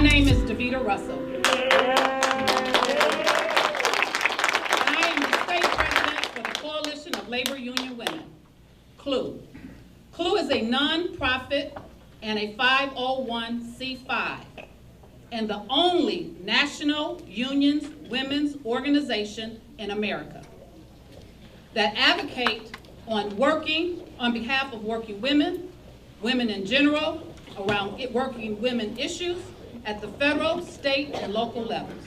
name is Davita Russell. I am the state president for the Coalition of Labor Union Women, CLUE. CLUE is a non-profit and a 501c5 and the only national unions women's organization in America that advocate on behalf of working women, women in general, around working women issues at the federal, state, and local levels.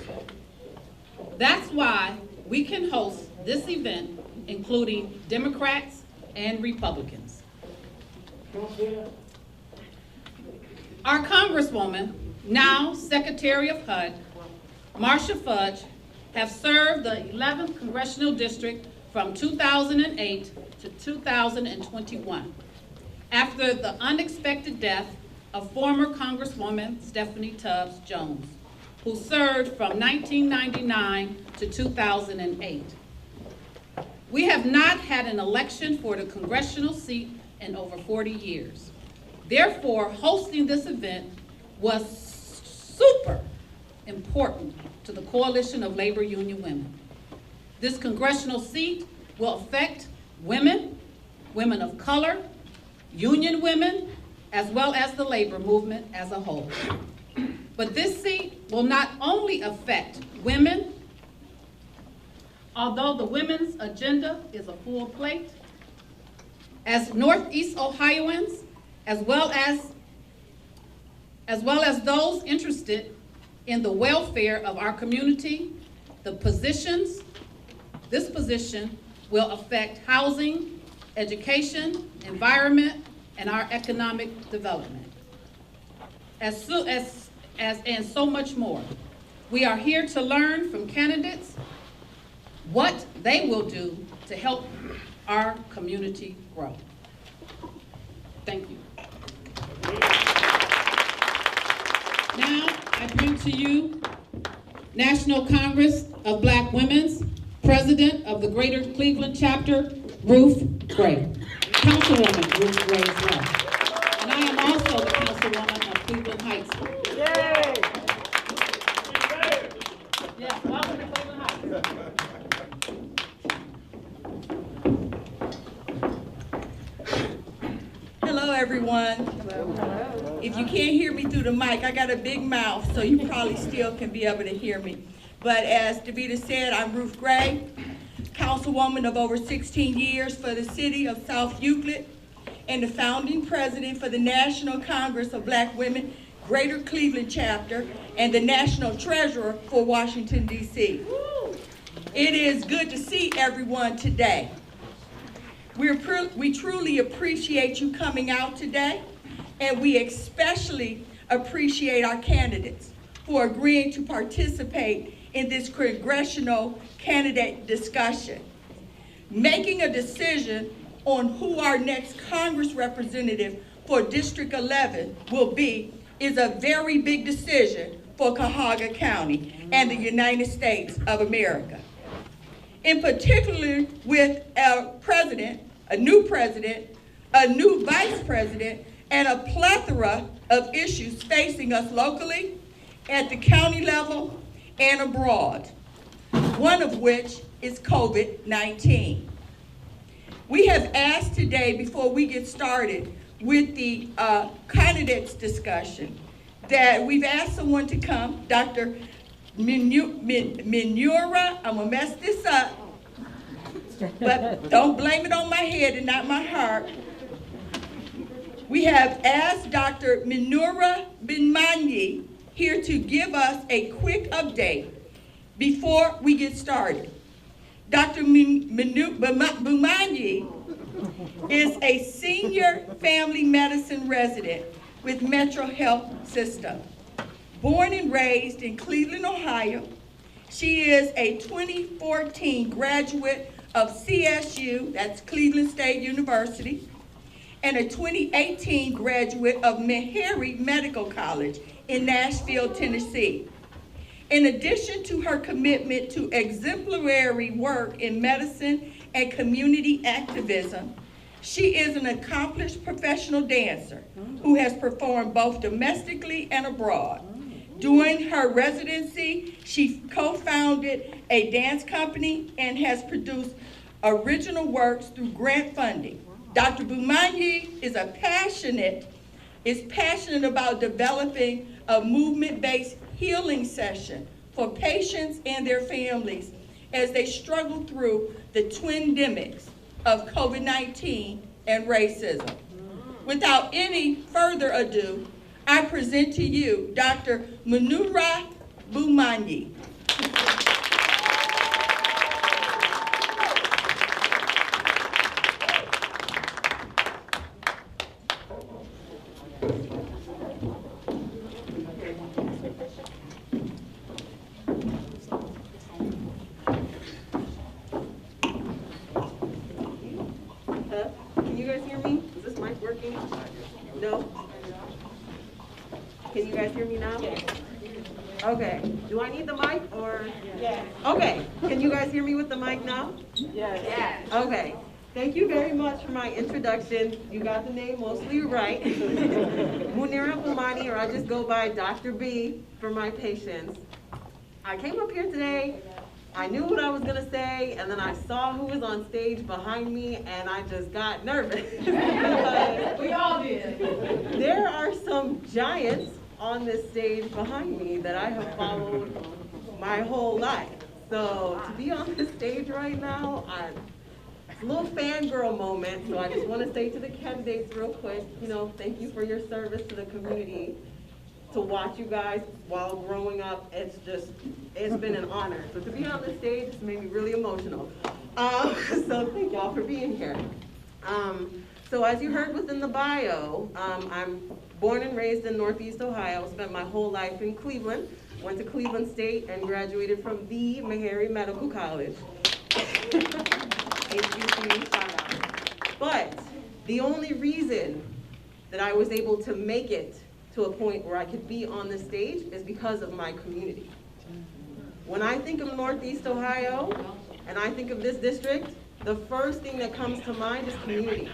That's why we can host this event, including Democrats and Republicans. Our Congresswoman, now Secretary of HUD, Marcia Fudge, have served the 11th Congressional District from 2008 to 2021 after the unexpected death of former Congresswoman Stephanie Tubbs Jones, who served from 1999 to 2008. We have not had an election for the congressional seat in over 40 years. Therefore, hosting this event was super important to the Coalition of Labor Union Women. This congressional seat will affect women, women of color, union women, as well as the labor movement as a whole. But this seat will not only affect women, although the women's agenda is a full plate, as Northeast Ohioans, as well as those interested in the welfare of our community, this position will affect housing, education, environment, and our economic development, and so much more. We are here to learn from candidates what they will do to help our community grow. Thank you. Now I bring to you National Congress of Black Women's President of the Greater Cleveland Chapter, Ruth Gray. Councilwoman Ruth Gray as well. And I am also the Councilwoman of Cleveland Heights. Yay! Yeah, welcome to Cleveland Heights. Hello, everyone. Hello. If you can't hear me through the mic, I got a big mouth, so you probably still can be able to hear me. But as Davita said, I'm Ruth Gray, Councilwoman of over 16 years for the city of South Euclid, and the founding president for the National Congress of Black Women, Greater Cleveland Chapter, and the national treasurer for Washington, D.C. It is good to see everyone today. We truly appreciate you coming out today, and we especially appreciate our candidates for agreeing to participate in this congressional candidate discussion. Making a decision on who our next Congress representative for District 11 will be is a very big decision for Cuyahoga County and the United States of America. In particular, with a president, a new vice president, and a plethora of issues facing us locally, at the county level, and abroad, one of which is COVID-19. We have asked today, before we get started with the candidates discussion, that we've asked someone to come, Dr. Minura, I'm gonna mess this up, but don't blame it on my head and not my heart. We have asked Dr. Minura Binmanyi here to give us a quick update before we get started. Dr. Binmanyi is a senior family medicine resident with Metro Health System. Born and raised in Cleveland, Ohio, she is a 2014 graduate of CSU, that's Cleveland State University, and a 2018 graduate of Meharry Medical College in Nashville, Tennessee. In addition to her commitment to exemplary work in medicine and community activism, she is an accomplished professional dancer who has performed both domestically and abroad. During her residency, she co-founded a dance company and has produced original works through grant funding. Dr. Bumanyi is passionate about developing a movement-based healing session for patients and their families as they struggle through the twindemics of COVID-19 and racism. Without any further ado, I present to you Dr. Munura Bumanyi. Can you guys hear me? Is this mic working? No? Can you guys hear me now? Yes. Okay. Do I need the mic or? Yes. Okay. Can you guys hear me with the mic now? Yes. Yes. Okay. Thank you very much for my introduction. You got the name mostly right. Munira Bumani, or I just go by Dr. B for my patients. I came up here today. I knew what I was gonna say, and then I saw who was on stage behind me, and I just got nervous. We all did. There are some giants on this stage behind me that I have followed my whole life. So to be on this stage right now, it's a little fangirl moment, so I just wanna say to the candidates real quick, thank you for your service to the community. To watch you guys while growing up, it's been an honor. So to be on this stage, it's made me really emotional. So thank y'all for being here. So as you heard within the bio, I'm born and raised in Northeast Ohio, spent my whole life in Cleveland, went to Cleveland State and graduated from the Meharry Medical College. HBCU shout out. But the only reason that I was able to make it to a point where I could be on the stage is because of my community. When I think of Northeast Ohio and I think of this district, the first thing that comes to mind is community.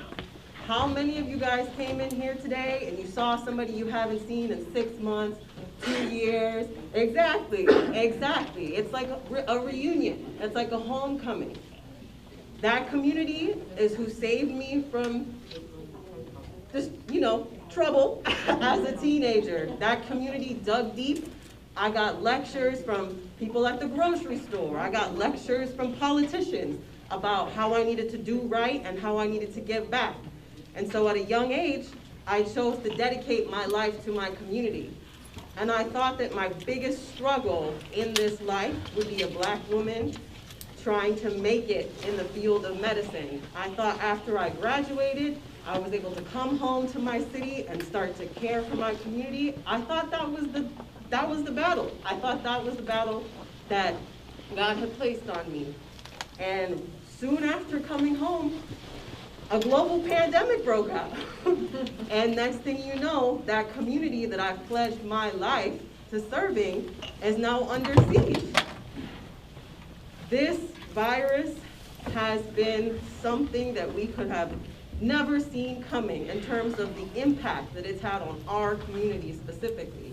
How many of you guys came in here today and you saw somebody you haven't seen in 6 months, 2 years? Exactly. It's like a reunion. It's like a homecoming. That community is who saved me from just, trouble as a teenager. That community dug deep. I got lectures from people at the grocery store. I got lectures from politicians about how I needed to do right and how I needed to give back. And so at a young age, I chose to dedicate my life to my community. And I thought that my biggest struggle in this life would be a Black woman trying to make it in the field of medicine. I thought after I graduated, I was able to come home to my city and start to care for my community. I thought that was the battle. I thought that was the battle that God had placed on me. And soon after coming home, a global pandemic broke out. And next thing you know, that community that I pledged my life to serving is now under siege. This virus has been something that we could have never seen coming in terms of the impact that it's had on our community specifically.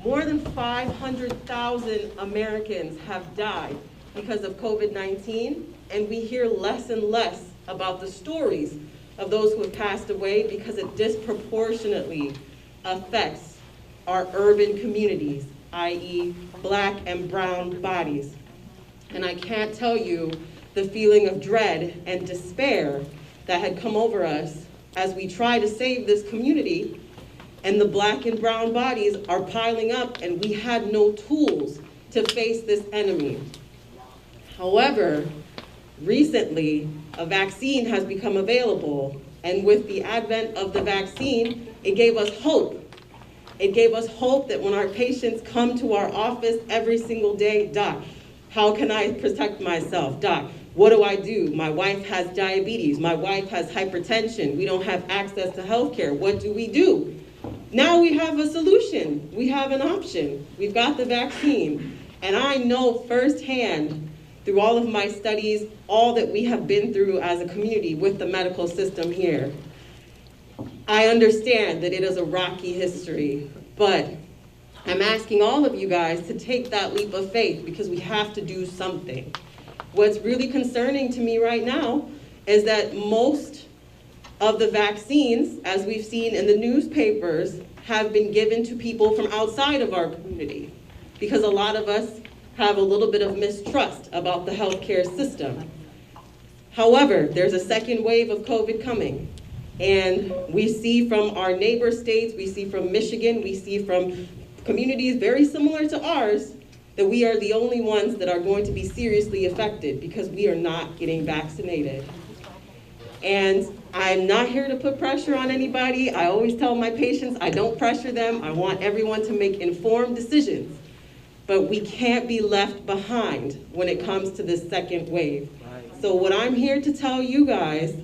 More than 500,000 Americans have died because of COVID-19, and we hear less and less about the stories of those who have passed away because it disproportionately affects our urban communities, i.e. Black and brown bodies. And I can't tell you the feeling of dread and despair that had come over us as we try to save this community, and the Black and brown bodies are piling up and we had no tools to face this enemy. However, recently, a vaccine has become available, and with the advent of the vaccine, it gave us hope. It gave us hope that when our patients come to our office every single day, doc, how can I protect myself? Doc, what do I do? My wife has diabetes. My wife has hypertension. We don't have access to healthcare. What do we do? Now we have a solution. We have an option. We've got the vaccine. And I know firsthand through all of my studies, all that we have been through as a community with the medical system here. I understand that it is a rocky history, but I'm asking all of you guys to take that leap of faith because we have to do something. What's really concerning to me right now is that most of the vaccines, as we've seen in the newspapers, have been given to people from outside of our community because a lot of us have a little bit of mistrust about the healthcare system. However, there's a second wave of COVID coming. And we see from our neighbor states, we see from Michigan, we see from communities very similar to ours, that we are the only ones that are going to be seriously affected because we are not getting vaccinated. And I'm not here to put pressure on anybody. I always tell my patients I don't pressure them. I want everyone to make informed decisions. But we can't be left behind when it comes to this second wave. So what I'm here to tell you guys,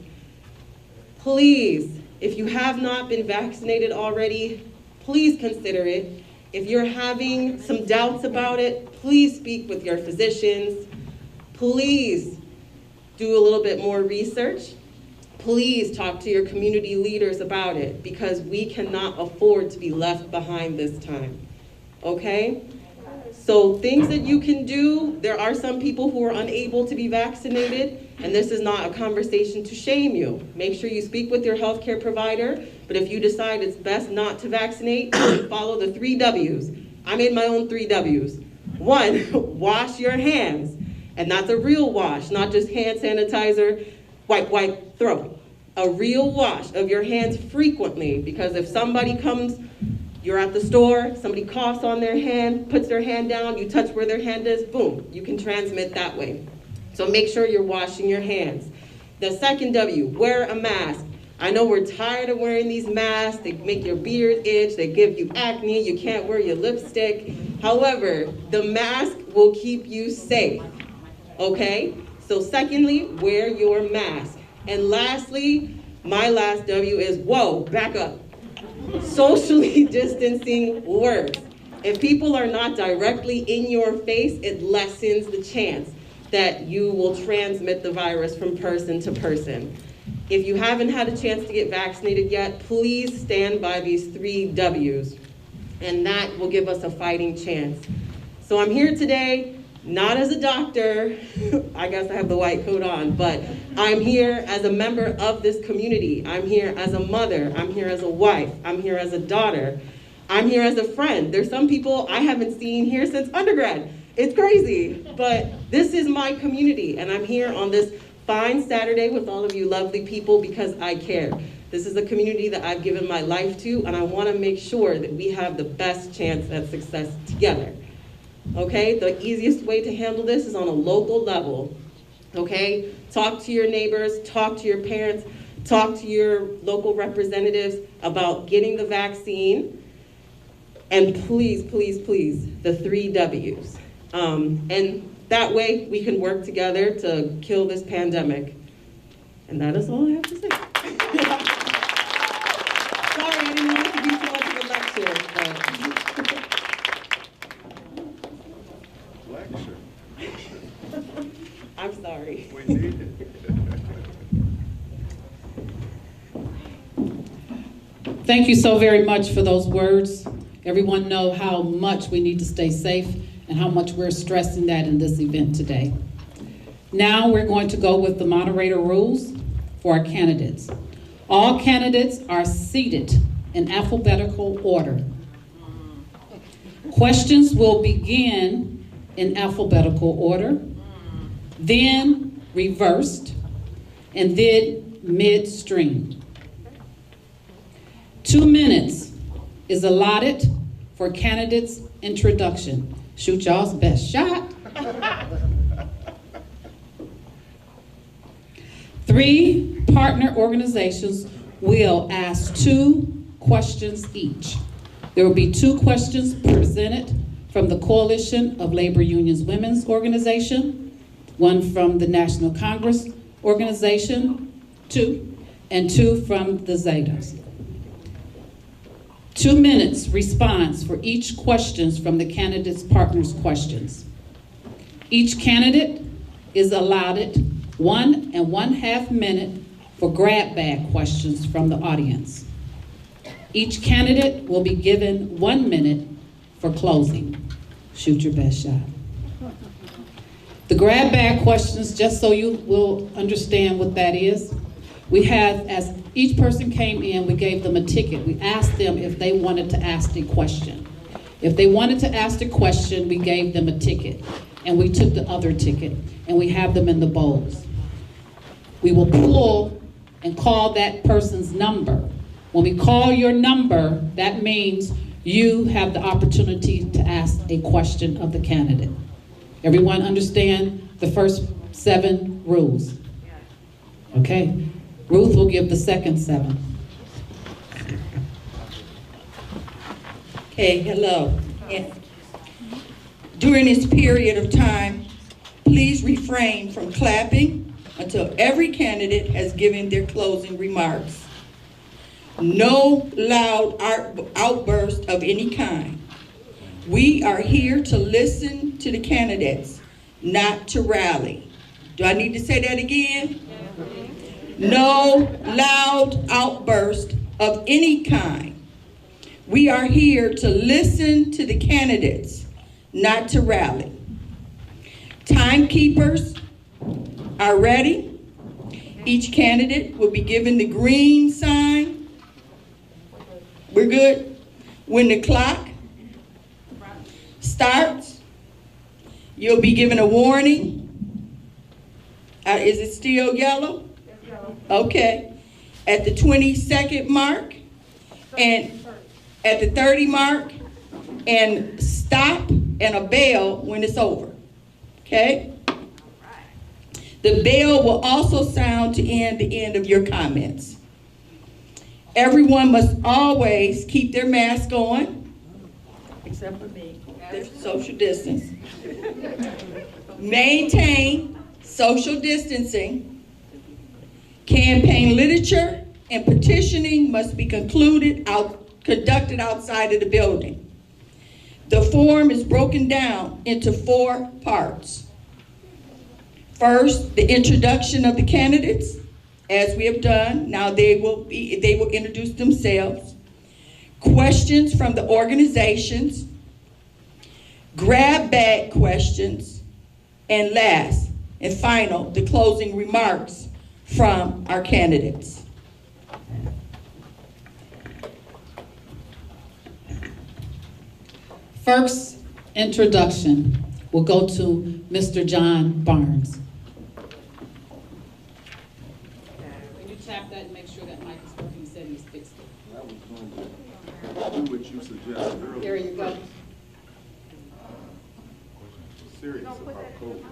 please, if you have not been vaccinated already, please consider it. If you're having some doubts about it, please speak with your physicians. Please do a little bit more research. Please talk to your community leaders about it because we cannot afford to be left behind this time, okay? So things that you can do, there are some people who are unable to be vaccinated, and this is not a conversation to shame you. Make sure you speak with your healthcare provider, but if you decide it's best not to vaccinate, follow the 3 W's. I made my own 3 W's. 1, wash your hands, and that's a real wash, not just hand sanitizer, wipe, throw. A real wash of your hands frequently, because if somebody comes, you're at the store, somebody coughs on their hand, puts their hand down, you touch where their hand is, boom, you can transmit that way. So make sure you're washing your hands. The second W, wear a mask. I know we're tired of wearing these masks. They make your beard itch, they give you acne, you can't wear your lipstick. However, the mask will keep you safe, okay? So secondly, wear your mask. And lastly, my last W is, whoa, back up. Socially distancing works. If people are not directly in your face, it lessens the chance that you will transmit the virus from person to person. If you haven't had a chance to get vaccinated yet, please stand by these 3 W's, and that will give us a fighting chance. So I'm here today, not as a doctor, I guess I have the white coat on, but I'm here as a member of this community. I'm here as a mother, I'm here as a wife, I'm here as a daughter, I'm here as a friend. There's some people I haven't seen here since undergrad. It's crazy, but this is my community, and I'm here on this fine Saturday with all of you lovely people because I care. This is a community that I've given my life to, and I want to make sure that we have the best chance at success together. Okay, the easiest way to handle this is on a local level. Okay, talk to your neighbors, talk to your parents, talk to your local representatives about getting the vaccine, and please, please, please, the 3 W's. And that way we can work together to kill this pandemic. And that is all I have to say. Sorry, I didn't want it to be too much of a lecture. But... I'm sorry. We need it. Thank you so very much for those words. Everyone know how much we need to stay safe and how much we're stressing that in this event today. Now we're going to go with the moderator rules for our candidates. All candidates are seated in alphabetical order. Questions will begin in alphabetical order, then reversed, and then midstream. 2 minutes is allotted for candidates' introduction. Shoot y'all's best shot. 3 partner organizations will ask 2 questions each. There will be 2 questions presented from the Coalition of Labor Unions Women's Organization, 1 from the National Congress Organization, 2, and 2 from the Zetas. 2 minutes response for each questions from the candidates' partners' questions. Each candidate is allotted 1.5 minutes for grab bag questions from the audience. Each candidate will be given 1 minute for closing. Shoot your best shot. The grab bag questions, just so you will understand what that is, we had, as each person came in, we gave them a ticket. We asked them if they wanted to ask the question. If they wanted to ask the question, we gave them a ticket. And we took the other ticket, and we have them in the bowls. We will pull and call that person's number. When we call your number, that means you have the opportunity to ask a question of the candidate. Everyone understand the first 7 rules? Okay. Ruth will give the second 7. Okay, hello. Yeah. During this period of time, please refrain from clapping until every candidate has given their closing remarks. No loud outburst of any kind. We are here to listen to the candidates, not to rally. Do I need to say that again? No loud outburst of any kind. We are here to listen to the candidates, not to rally. Timekeepers are ready. Each candidate will be given the green sign. We're good? When the clock starts, you'll be given a warning. Is it still yellow? Okay. At the 20-second mark and at the 30 mark, and stop and a bell when it's over. Okay? The bell will also sound to end the end of your comments. Everyone must always keep their mask on, except for me. There's social distance. Maintain social distancing. Campaign literature and petitioning must be conducted outside of the building. The form is broken down into 4 parts. First, the introduction of the candidates, as we have done. Now they will introduce themselves. Questions from the organizations, grab bag questions, and last and final, the closing remarks from our candidates. First introduction will go to Mr. John Barnes. Can you tap that and make sure that mic is working? He said he's fixed it. I was going to do what you suggested earlier. There you go. Serious about COVID.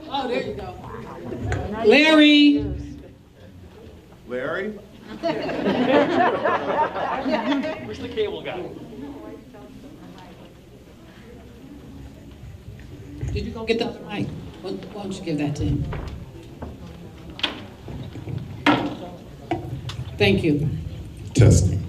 Oh, there you go. Larry. Larry? Where's the cable guy? Did you go get the other mic? Why don't you give that to him? Thank you. Testing.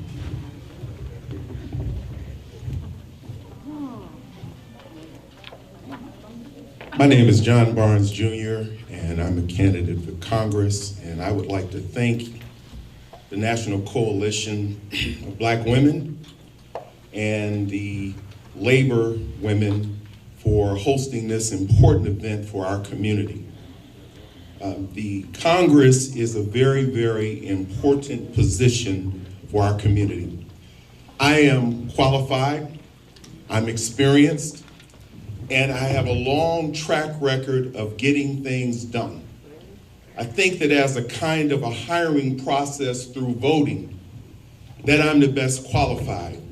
My name is John Barnes Jr., and I'm a candidate for Congress, and I would like to thank the National Coalition of Black Women and the Labor Women for hosting this important event for our community. The Congress is a very, very important position for our community. I am qualified, I'm experienced, and I have a long track record of getting things done. I think that as a kind of a hiring process through voting, that I'm the best qualified.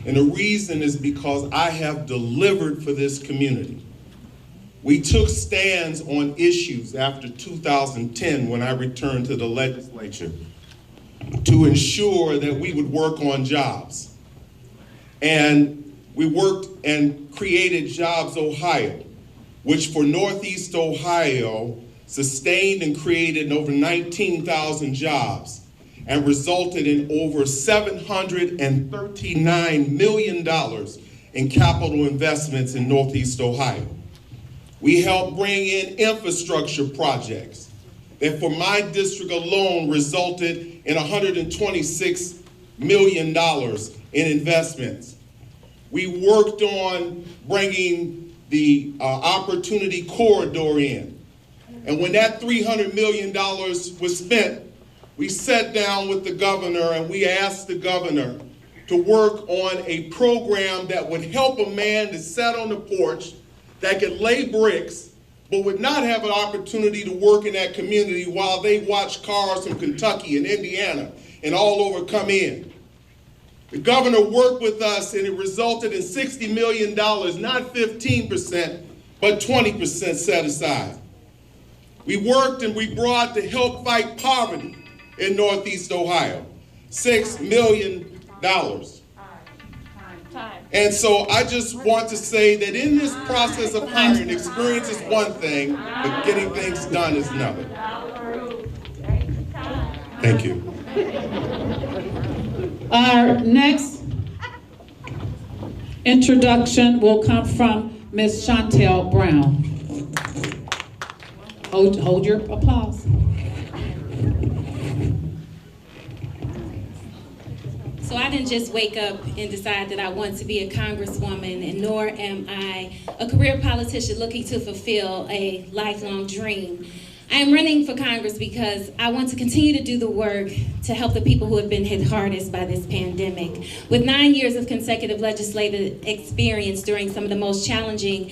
And the reason is because I have delivered for this community. We took stands on issues after 2010 when I returned to the legislature to ensure that we would work on jobs. And we worked and created Jobs Ohio, which for Northeast Ohio sustained and created over 19,000 jobs and resulted in over $739 million in capital investments in Northeast Ohio. We helped bring in infrastructure projects that for my district alone resulted in $126 million in investments. We worked on bringing the Opportunity Corridor in. And when that $300 million was spent, we sat down with the governor and we asked the governor to work on a program that would help a man that sat on the porch, that could lay bricks, but would not have an opportunity to work in that community while they watched cars from Kentucky and Indiana and all over come in. The governor worked with us and it resulted in $60 million, not 15%, but 20% set aside. We worked and we brought to help fight poverty in Northeast Ohio, $6 million. And so I just want to say that in this process of hiring, experience is one thing, but getting things done is another. Thank you. Our next introduction will come from Ms. Chantel Brown. Hold your applause. So I didn't just wake up and decide that I want to be a congresswoman, and nor am I a career politician looking to fulfill a lifelong dream. I am running for Congress because I want to continue to do the work to help the people who have been hit hardest by this pandemic. With 9 years of consecutive legislative experience during some of the most challenging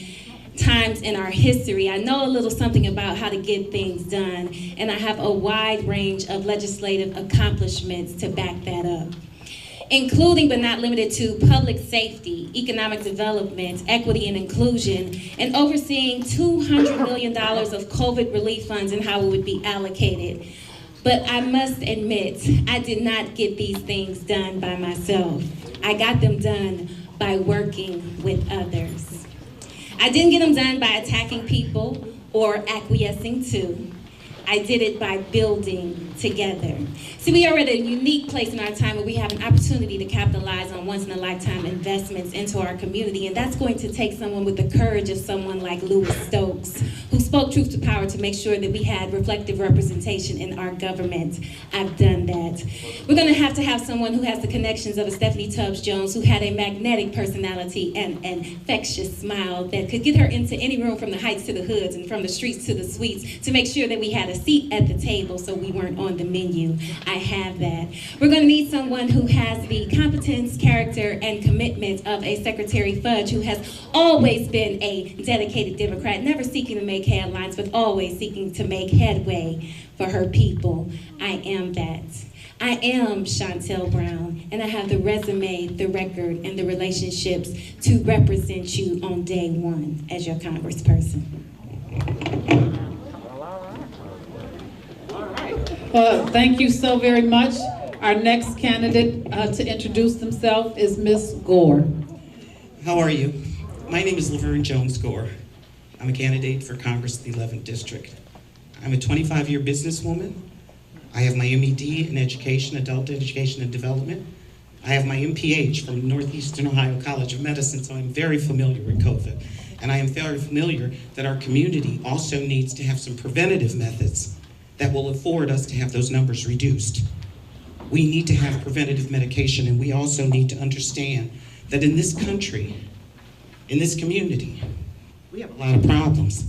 times in our history, I know a little something about how to get things done, and I have a wide range of legislative accomplishments to back that up, including but not limited to public safety, economic development, equity and inclusion, and overseeing $200 million of COVID relief funds and how it would be allocated. But I must admit, I did not get these things done by myself. I got them done by working with others. I didn't get them done by attacking people or acquiescing to. I did it by building together. See, we are at a unique place in our time where we have an opportunity to capitalize on once-in-a-lifetime investments into our community, and that's going to take someone with the courage of someone like Louis Stokes, who spoke truth to power to make sure that we had reflective representation in our government. I've done that. We're gonna have someone who has the connections of a Stephanie Tubbs Jones, who had a magnetic personality and an infectious smile that could get her into any room from the heights to the hoods and from the streets to the suites to make sure that we had a seat at the table so we weren't on the menu. I have that. We're going to need someone who has the competence, character, and commitment of a Secretary Fudge, who has always been a dedicated Democrat, never seeking to make headlines, but always seeking to make headway for her people. I am that. I am Chantel Brown, and I have the resume, the record, and the relationships to represent you on day one as your congressperson. Well, thank you so very much. Our next candidate to introduce themselves is Ms. Gore. How are you? My name is Laverne Jones Gore. I'm a candidate for Congress of the 11th District. I'm a 25-year businesswoman. I have my MED in education, adult education and development. I have my MPH from Northeastern Ohio College of Medicine, so I'm very familiar with COVID. And I am very familiar that our community also needs to have some preventative methods that will afford us to have those numbers reduced. We need to have preventative medication, and we also need to understand that in this country, in this community, we have a lot of problems.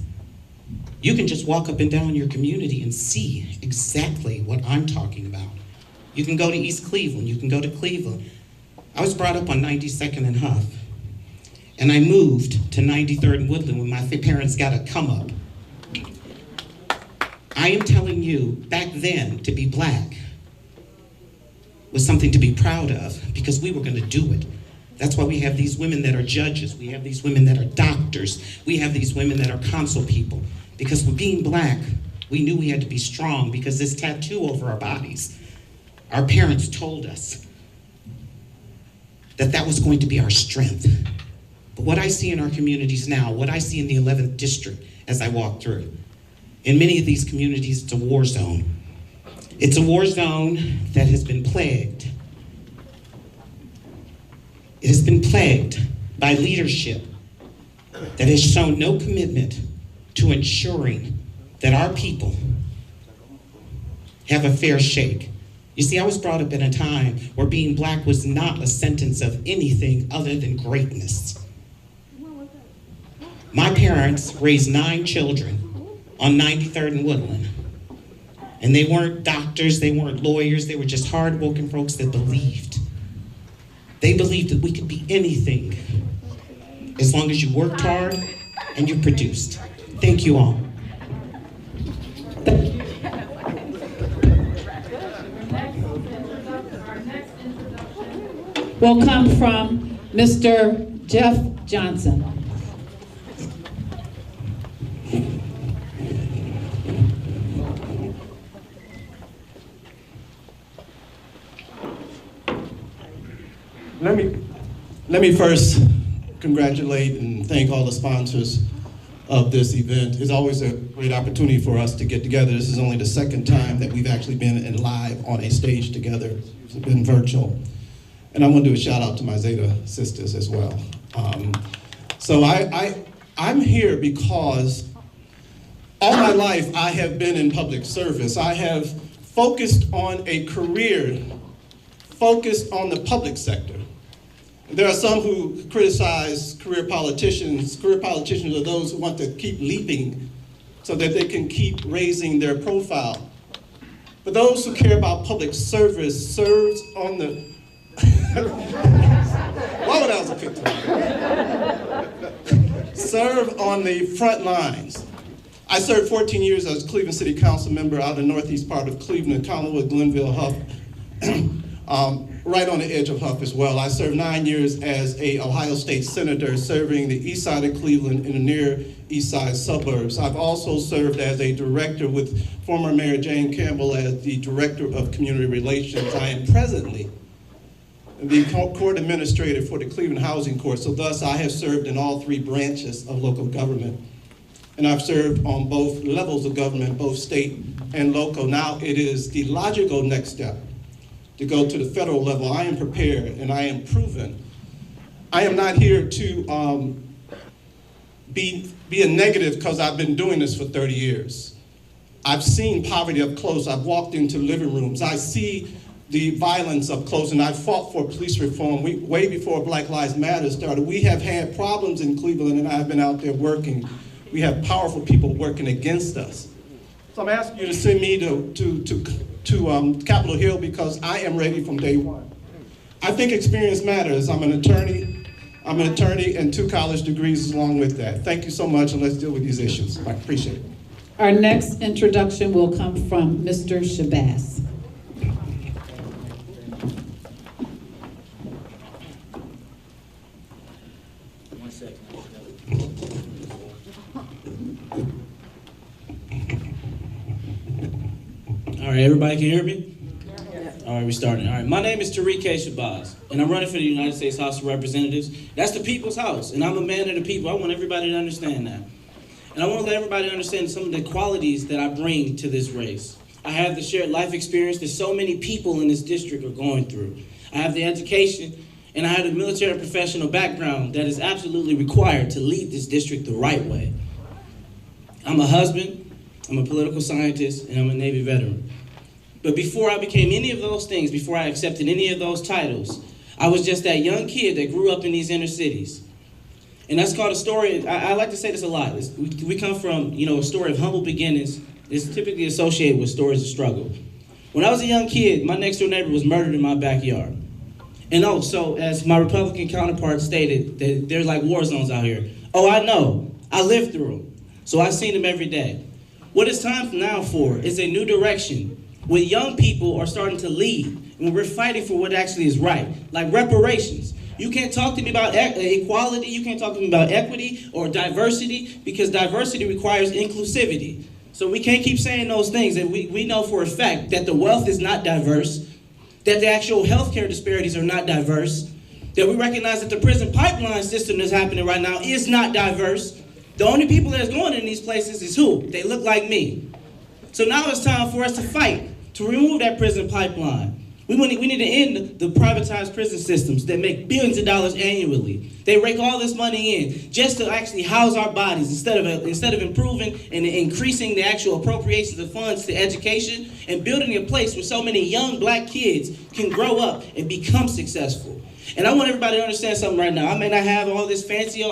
You can just walk up and down your community and see exactly what I'm talking about. You can go to East Cleveland, you can go to Cleveland. I was brought up on 92nd and Huff, and I moved to 93rd and Woodland when my parents got a come up. I am telling you, back then, to be black was something to be proud of because we were going to do it. That's why we have these women that are judges. We have these women that are doctors. We have these women that are council people. Because for being black, we knew we had to be strong because this tattoo over our bodies, our parents told us that that was going to be our strength. But what I see in our communities now, what I see in the 11th District as I walk through, in many of these communities, it's a war zone. It's a war zone that has been plagued. It has been plagued by leadership that has shown no commitment to ensuring that our people have a fair shake. You see, I was brought up in a time where being black was not a sentence of anything other than greatness. My parents raised 9 children on 93rd and Woodland. And they weren't doctors, they weren't lawyers, they were just hard-working folks that believed. They believed that we could be anything as long as you worked hard and you produced. Thank you all. Will come from Mr. Jeff Johnson. Let me first congratulate and thank all the sponsors of this event. It's always a great opportunity for us to get together. This is only the second time that we've actually been live on a stage together. It's been virtual. And I want to do a shout out to my Zeta sisters as well. I'm here because all my life I have been in public service. I have focused on a career focused on the public sector. There are some who criticize career politicians. Career politicians are those who want to keep leaping so that they can keep raising their profile. But those who care about public service serves on the why would I was a picture? Serve on the front lines. I served 14 years as Cleveland City Council member out of the northeast part of Cleveland, Collinwood, Glenville, Huff, right on the edge of Huff as well. I served 9 years as a Ohio State Senator serving the east side of Cleveland in the near east side suburbs. I've also served as a director with former Mayor Jane Campbell as the Director of Community Relations. I am presently the court administrator for the Cleveland Housing Court, so thus I have served in all 3 branches of local government. And I've served on both levels of government, both state and local. Now it is the logical next step to go to the federal level. I am prepared and I am proven. I am not here to be a negative because I've been doing this for 30 years. I've seen poverty up close. I've walked into living rooms. I see the violence up close, and I fought for police reform way before Black Lives Matter started. We have had problems in Cleveland, and I've been out there working. We have powerful people working against us. So I'm asking you to send me to Capitol Hill because I am ready from day one. I think experience matters. I'm an attorney and 2 college degrees along with that. Thank you so much, and let's deal with these issues. I appreciate it. Our next introduction will come from Mr. Shabazz. All right, everybody can hear me? All right, we're starting. All right, my name is Tariq Shabazz, and I'm running for the United States House of Representatives. That's the people's house, and I'm a man of the people. I want everybody to understand that. And I want to let everybody understand some of the qualities that I bring to this race. I have the shared life experience that so many people in this district are going through. I have the education, and I have the military professional background that is absolutely required to lead this district the right way. I'm a husband, I'm a political scientist, and I'm a Navy veteran. But before I became any of those things, before I accepted any of those titles, I was just that young kid that grew up in these inner cities. And that's called a story. I like to say this a lot. We come from, a story of humble beginnings. It's typically associated with stories of struggle. When I was a young kid, my next door neighbor was murdered in my backyard. And so as my Republican counterpart stated, that there's like war zones out here. Oh, I know. I lived through them. So I've seen them every day. What it's time now for is a new direction, where young people are starting to lead, and we're fighting for what actually is right, like reparations. You can't talk to me about equality, you can't talk to me about equity or diversity, because diversity requires inclusivity. So we can't keep saying those things, and we know for a fact that the wealth is not diverse, that the actual healthcare disparities are not diverse, that we recognize that the prison pipeline system that's happening right now is not diverse. The only people that's going in these places is who? They look like me. So now it's time for us to fight to remove that prison pipeline. We need to end the privatized prison systems that make billions of dollars annually. They rake all this money in just to actually house our bodies instead of improving and increasing the actual appropriations of funds to education and building a place where so many young black kids can grow up and become successful. And I want everybody to understand something right now. I may not have all this fancy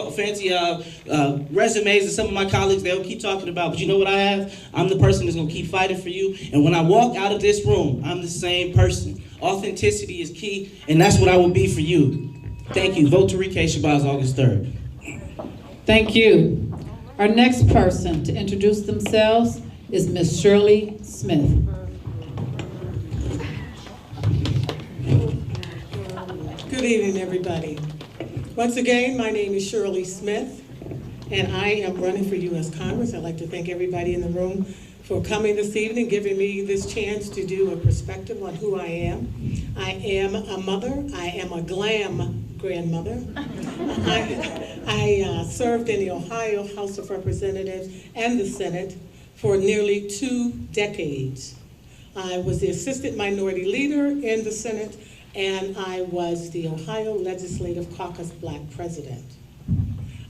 resumes that some of my colleagues, they'll keep talking about, but you know what I have? I'm the person that's gonna keep fighting for you. And when I walk out of this room, I'm the same person. Authenticity is key, and that's what I will be for you. Thank you. Vote Tariq Shabazz August 3rd. Thank you. Our next person to introduce themselves is Ms. Shirley Smith. Good evening, everybody. Once again, my name is Shirley Smith, and I am running for U.S. Congress. I'd like to thank everybody in the room for coming this evening, giving me this chance to do a perspective on who I am. I am a mother. I am a glam grandmother. I served in the Ohio House of Representatives and the Senate for nearly 2 decades. I was the Assistant Minority Leader in the Senate, and I was the Ohio Legislative Caucus Black President.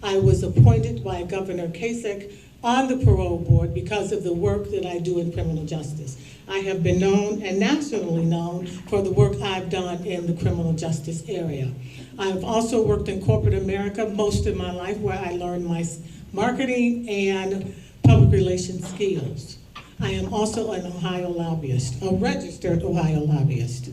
I was appointed by Governor Kasich on the parole board because of the work that I do in criminal justice. I have been known and nationally known for the work I've done in the criminal justice area. I've also worked in corporate America most of my life, where I learned my marketing and public relations skills. I am also an Ohio lobbyist, a registered Ohio lobbyist.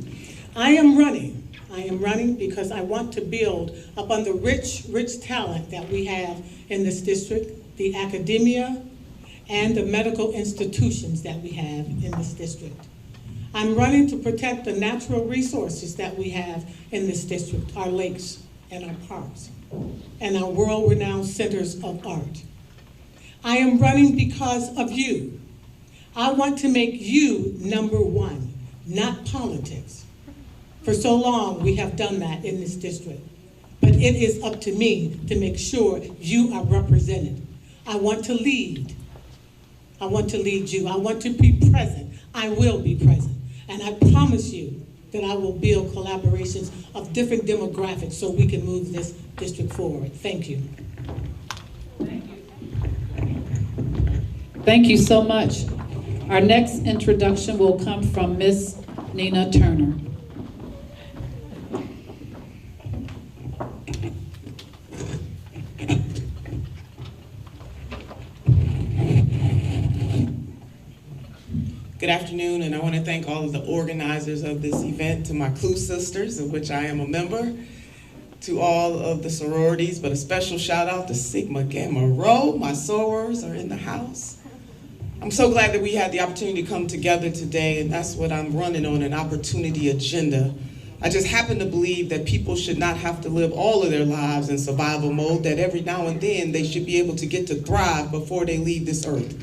I am running because I want to build upon the rich talent that we have in this district, the academia, and the medical institutions that we have in this district. I'm running to protect the natural resources that we have in this district, our lakes and our parks, and our world-renowned centers of art. I am running because of you. I want to make you number one, not politics. For so long, we have done that in this district. But it is up to me to make sure you are represented. I want to lead. I want to lead you. I want to be present. I will be present. And I promise you that I will build collaborations of different demographics so we can move this district forward. Thank you. Thank you so much. Our next introduction will come from Ms. Nina Turner. Good afternoon, and I want to thank all of the organizers of this event, to my Clue Sisters, of which I am a member, to all of the sororities, but a special shout out to Sigma Gamma Rho. My sorors are in the house. I'm so glad that we had the opportunity to come together today, and that's what I'm running on, an opportunity agenda. I just happen to believe that people should not have to live all of their lives in survival mode, that every now and then they should be able to get to thrive before they leave this earth.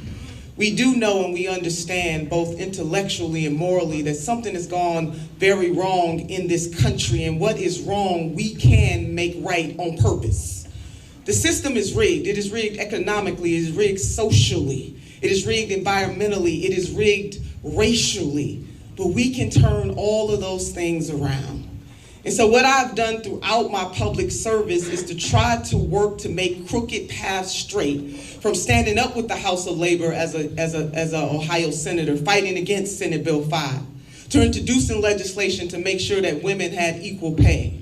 We do know and we understand both intellectually and morally that something has gone very wrong in this country, and what is wrong we can make right on purpose. The system is rigged. It is rigged economically, it is rigged socially, it is rigged environmentally, it is rigged racially, but we can turn all of those things around. And so what I've done throughout my public service is to try to work to make crooked paths straight, from standing up with the House of Labor as a Ohio senator, fighting against Senate Bill 5, to introducing legislation to make sure that women had equal pay,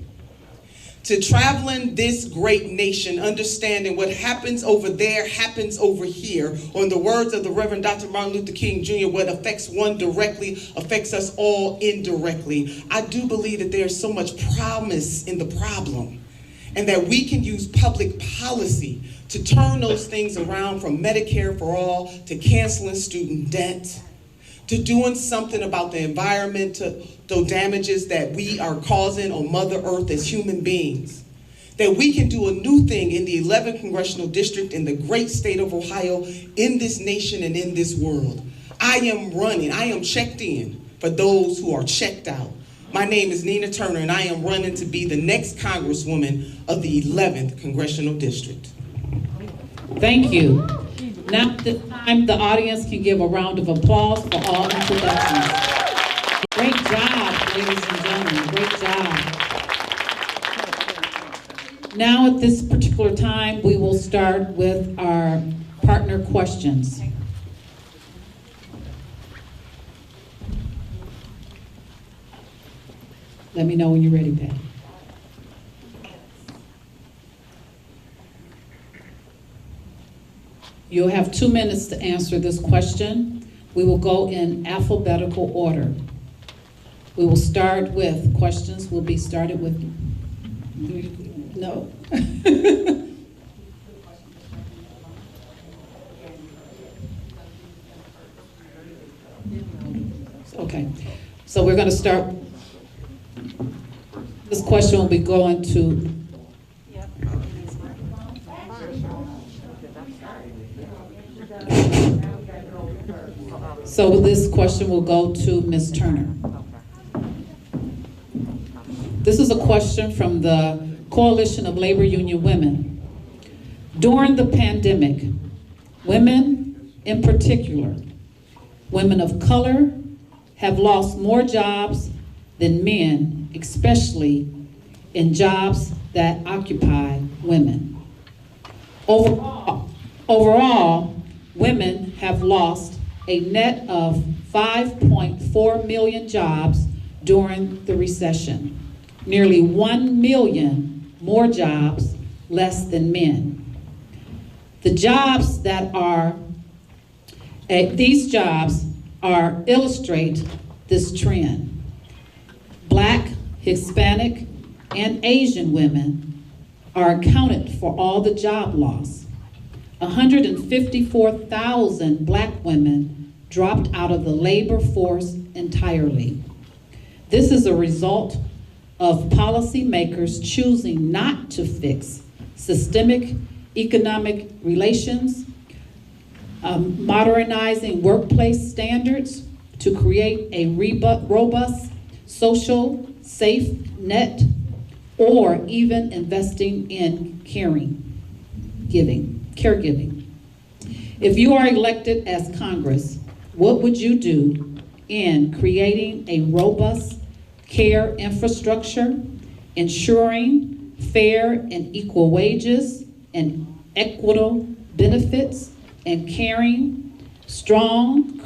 to traveling this great nation, understanding what happens over there happens over here, or in the words of the Reverend Dr. Martin Luther King Jr., what affects one directly affects us all indirectly. I do believe that there's so much promise in the problem, and that we can use public policy to turn those things around, from Medicare for all to canceling student debt, to doing something about the environmental damages that we are causing on Mother Earth as human beings. That we can do a new thing in the 11th Congressional District in the great state of Ohio, in this nation and in this world. I am running, I am checked in for those who are checked out. My name is Nina Turner, and I am running to be the next Congresswoman of the 11th Congressional District. Thank you. Now at this time, the audience can give a round of applause for all introductions. Great job, ladies job. Now, at this particular time, we will start with our partner questions. Let me know when you're ready, Pat. You'll have 2 minutes to answer this question. We will go in alphabetical order. We will start with questions. Will be started with, no. Okay, so we're going to start. This question will be going to So this question will go to Ms. Turner. This is a question from the Coalition of Labor Union Women. During the pandemic, women in particular, women of color, have lost more jobs than men, especially in jobs that occupy women. Overall, women have lost a net of 5.4 million jobs during the recession. Nearly 1 million more jobs less than men. The jobs that are, these jobs illustrate this trend. Black, Hispanic, and Asian women are accounted for all the job loss. 154,000 Black women dropped out of the labor force entirely. This is a result of policymakers choosing not to fix systemic economic relations, modernizing workplace standards to create a robust social safe net, or even investing in caregiving. If you are elected as Congress, what would you do in creating a robust care infrastructure, ensuring fair and equal wages and equitable benefits, and creating strong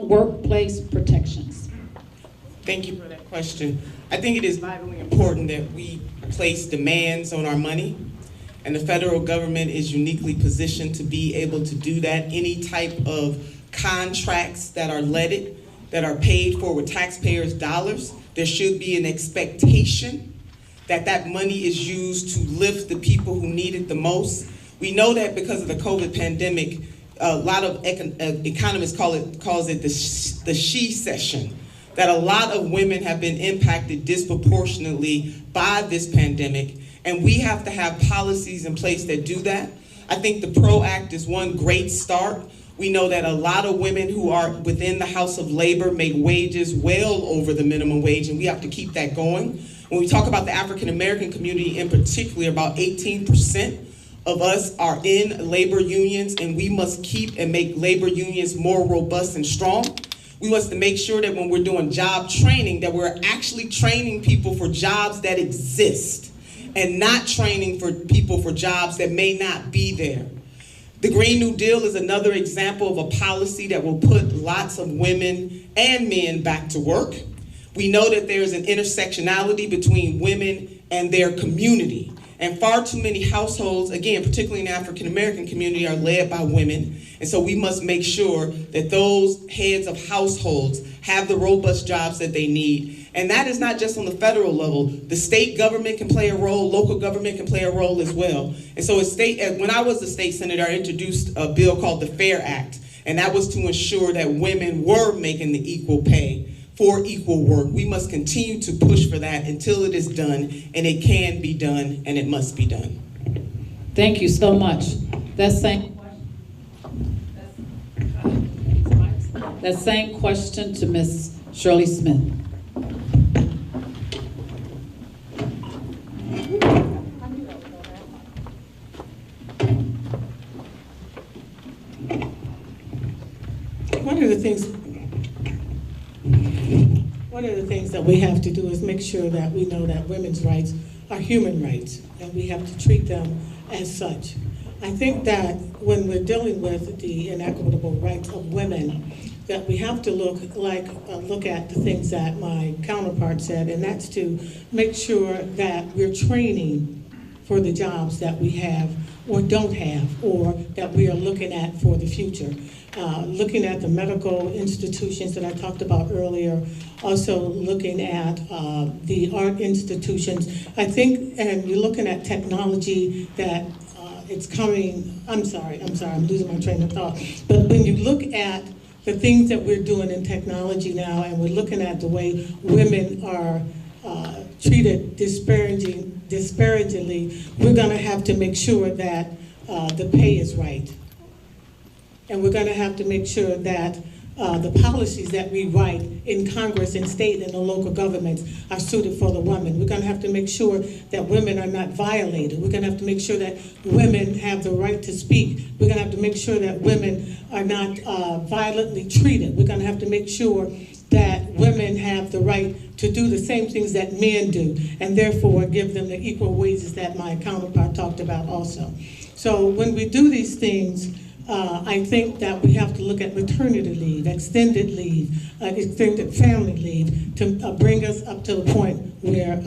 workplace protections? Thank you for that question. I think it is vitally important that we place demands on our money, and the federal government is uniquely positioned to be able to do that. Any type of contracts that are leaded, that are paid for with taxpayers' dollars, there should be an expectation that that money is used to lift the people who need it the most. We know that because of the COVID pandemic, a lot of economists calls it the she-cession, that a lot of women have been impacted disproportionately by this pandemic, and we have to have policies in place that do that. I think the PRO Act is one great start. We know that a lot of women who are within the House of Labor make wages well over the minimum wage, and we have to keep that going. When we talk about the African American community in particular, about 18% of us are in labor unions, and we must keep and make labor unions more robust and strong. We must make sure that when we're doing job training, that we're actually training people for jobs that exist and not training for people for jobs that may not be there. The Green New Deal is another example of a policy that will put lots of women and men back to work. We know that there's an intersectionality between women and their community. And far too many households, again, particularly in the African American community, are led by women. And so we must make sure that those heads of households have the robust jobs that they need. And that is not just on the federal level. The state government can play a role, local government can play a role as well. And so when I was a state senator, I introduced a bill called the FAIR Act. And that was to ensure that women were making the equal pay for equal work. We must continue to push for that until it is done, and it can be done, and it must be done. Thank you so much. That same question to Ms. Shirley Smith. One one of the things that we have to do is make sure that we know that women's rights are human rights, and we have to treat them as such. I think that when we're dealing with the inequitable rights of women, that we have to look at the things that my counterpart said, and that's to make sure that we're training for the jobs that we have or don't have, or that we are looking at for the future. Looking at the medical institutions that I talked about earlier, also looking at the art institutions. I think, and you're looking at technology that it's coming, I'm sorry, I'm losing my train of thought. But when you look at the things that we're doing in technology now, and we're looking at the way women are treated disparagingly, we're gonna have to make sure that the pay is right. And we're gonna have to make sure that the policies that we write in Congress and state and the local governments are suited for the woman. We're gonna have to make sure that women are not violated. We're gonna have to make sure that women have the right to speak. We're gonna have to make sure that women are not violently treated. We're gonna have to make sure that women have the right to do the same things that men do, and therefore give them the equal wages that my counterpart talked about also. So when we do these things, I think that we have to look at maternity leave, extended family leave, to bring us up to the point where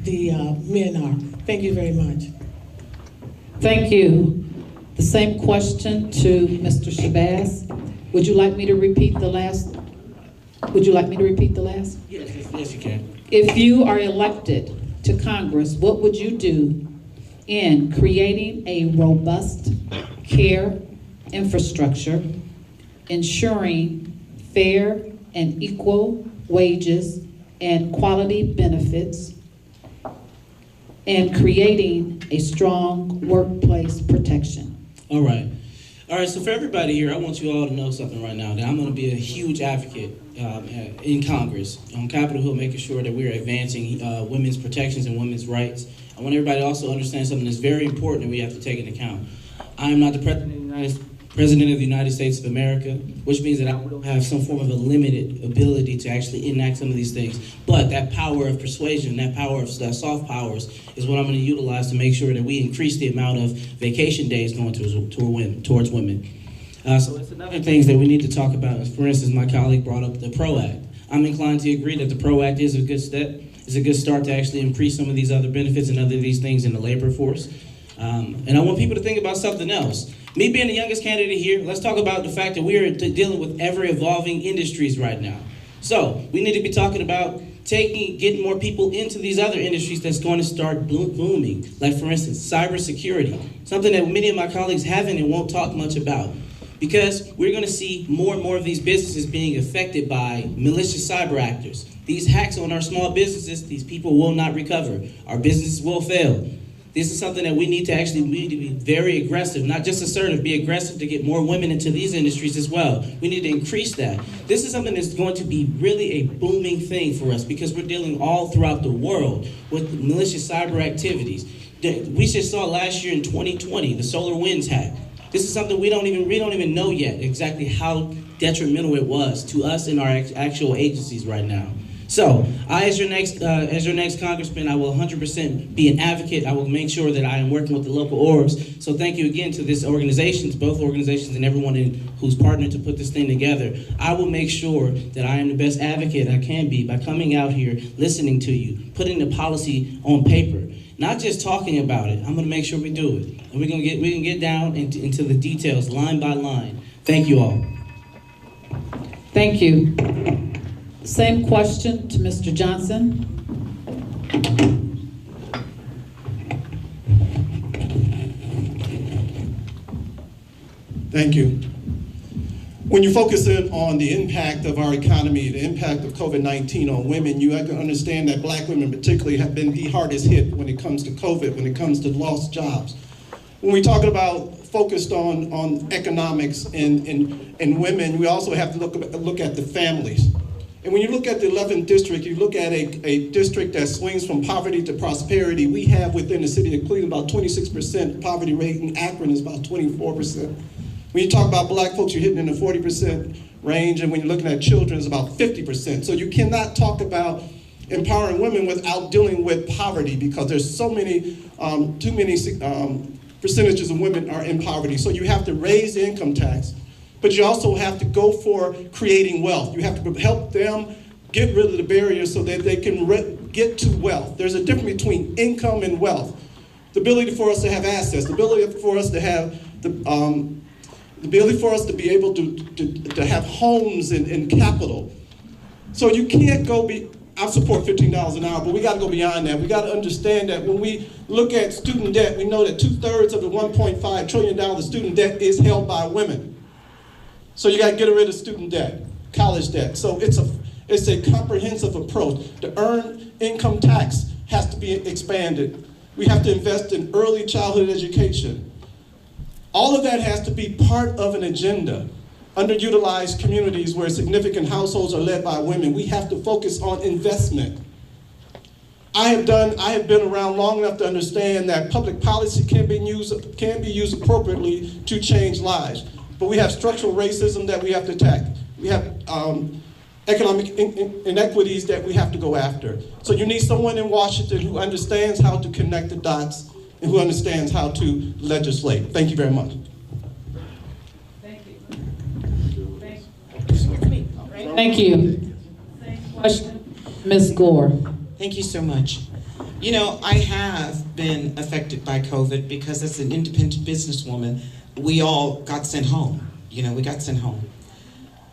the men are. Thank you very much. Thank you. The same question to Mr. Shabazz. Would you like me to repeat the last? Yes, you can. If you are elected to Congress, what would you do in creating a robust care infrastructure, ensuring fair and equal wages and quality benefits, and creating a strong workplace protection? All right, so for everybody here, I want you all to know something right now, that I'm gonna be a huge advocate in Congress, on Capitol Hill, making sure that we're advancing women's protections and women's rights. I want everybody to also understand something that's very important that we have to take into account. I am not the President of the United States of America, which means that I will have some form of a limited ability to actually enact some of these things. But that power of persuasion, that power of soft powers, is what I'm going to utilize to make sure that we increase the amount of vacation days going towards women. So it's another things that we need to talk about. For instance, my colleague brought up the PRO Act. I'm inclined to agree that the PRO Act is a good step. It's a good start to actually increase some of these other benefits and other these things in the labor force. And I want people to think about something else. Me being the youngest candidate here, let's talk about the fact that we are dealing with ever-evolving industries right now. So we need to be talking about getting more people into these other industries that's going to start booming. Like, for instance, cybersecurity, something that many of my colleagues haven't and won't talk much about. Because we're going to see more and more of these businesses being affected by malicious cyber actors. These hacks on our small businesses, these people will not recover. Our businesses will fail. This is something that we need to be very aggressive, not just assertive, be aggressive to get more women into these industries as well. We need to increase that. This is something that's going to be really a booming thing for us, because we're dealing all throughout the world with malicious cyber activities. We just saw last year in 2020, the SolarWinds hack. This is something we don't even know yet exactly how detrimental it was to us and our actual agencies right now. So, as your next congressman, I will 100% be an advocate. I will make sure that I am working with the local orgs. So thank you again to this organizations, both organizations, and everyone who's partnered to put this thing together. I will make sure that I am the best advocate I can be by coming out here, listening to you, putting the policy on paper, not just talking about it. I'm going to make sure we do it, and we can get down into the details, line by line. Thank you all. Thank you. Same question to Mr. Johnson. Thank you. When you focus in on the impact of our economy, the impact of COVID-19 on women, you have to understand that Black women particularly have been the hardest hit when it comes to COVID, when it comes to lost jobs. When we talk about focused on economics and women, we also have to look at the families. And when you look at the 11th district, you look at a district that swings from poverty to prosperity. We have within the city of Cleveland about 26% poverty rate, and Akron is about 24%. When you talk about black folks, you're hitting in the 40% range, and when you're looking at children, it's about 50%. So you cannot talk about empowering women without dealing with poverty, because there's so many, too many percentages of women are in poverty. So you have to raise the income tax, but you also have to go for creating wealth. You have to help them get rid of the barriers so that they can get to wealth. There's a difference between income and wealth. The ability for us to have assets, the ability for us to have the ability for us to be able to have homes and capital. So you can't go I support $15 an hour, but we got to go beyond that. We got to understand that when we look at student debt, we know that 2/3 of the $1.5 trillion of student debt is held by women. So you got to get rid of student debt, college debt. So it's a comprehensive approach. The earned income tax has to be expanded. We have to invest in early childhood education. All of that has to be part of an agenda. Underutilized communities where significant households are led by women, we have to focus on investment. I have been around long enough to understand that public policy can be used appropriately to change lives. But we have structural racism that we have to attack. We have economic inequities that we have to go after. So you need someone in Washington who understands how to connect the dots and who understands how to legislate. Thank you very much. Thank you. Question, Ms. Gore. Thank you so much. You know, I have been affected by COVID because as an independent businesswoman, we all got sent home. You know, we got sent home.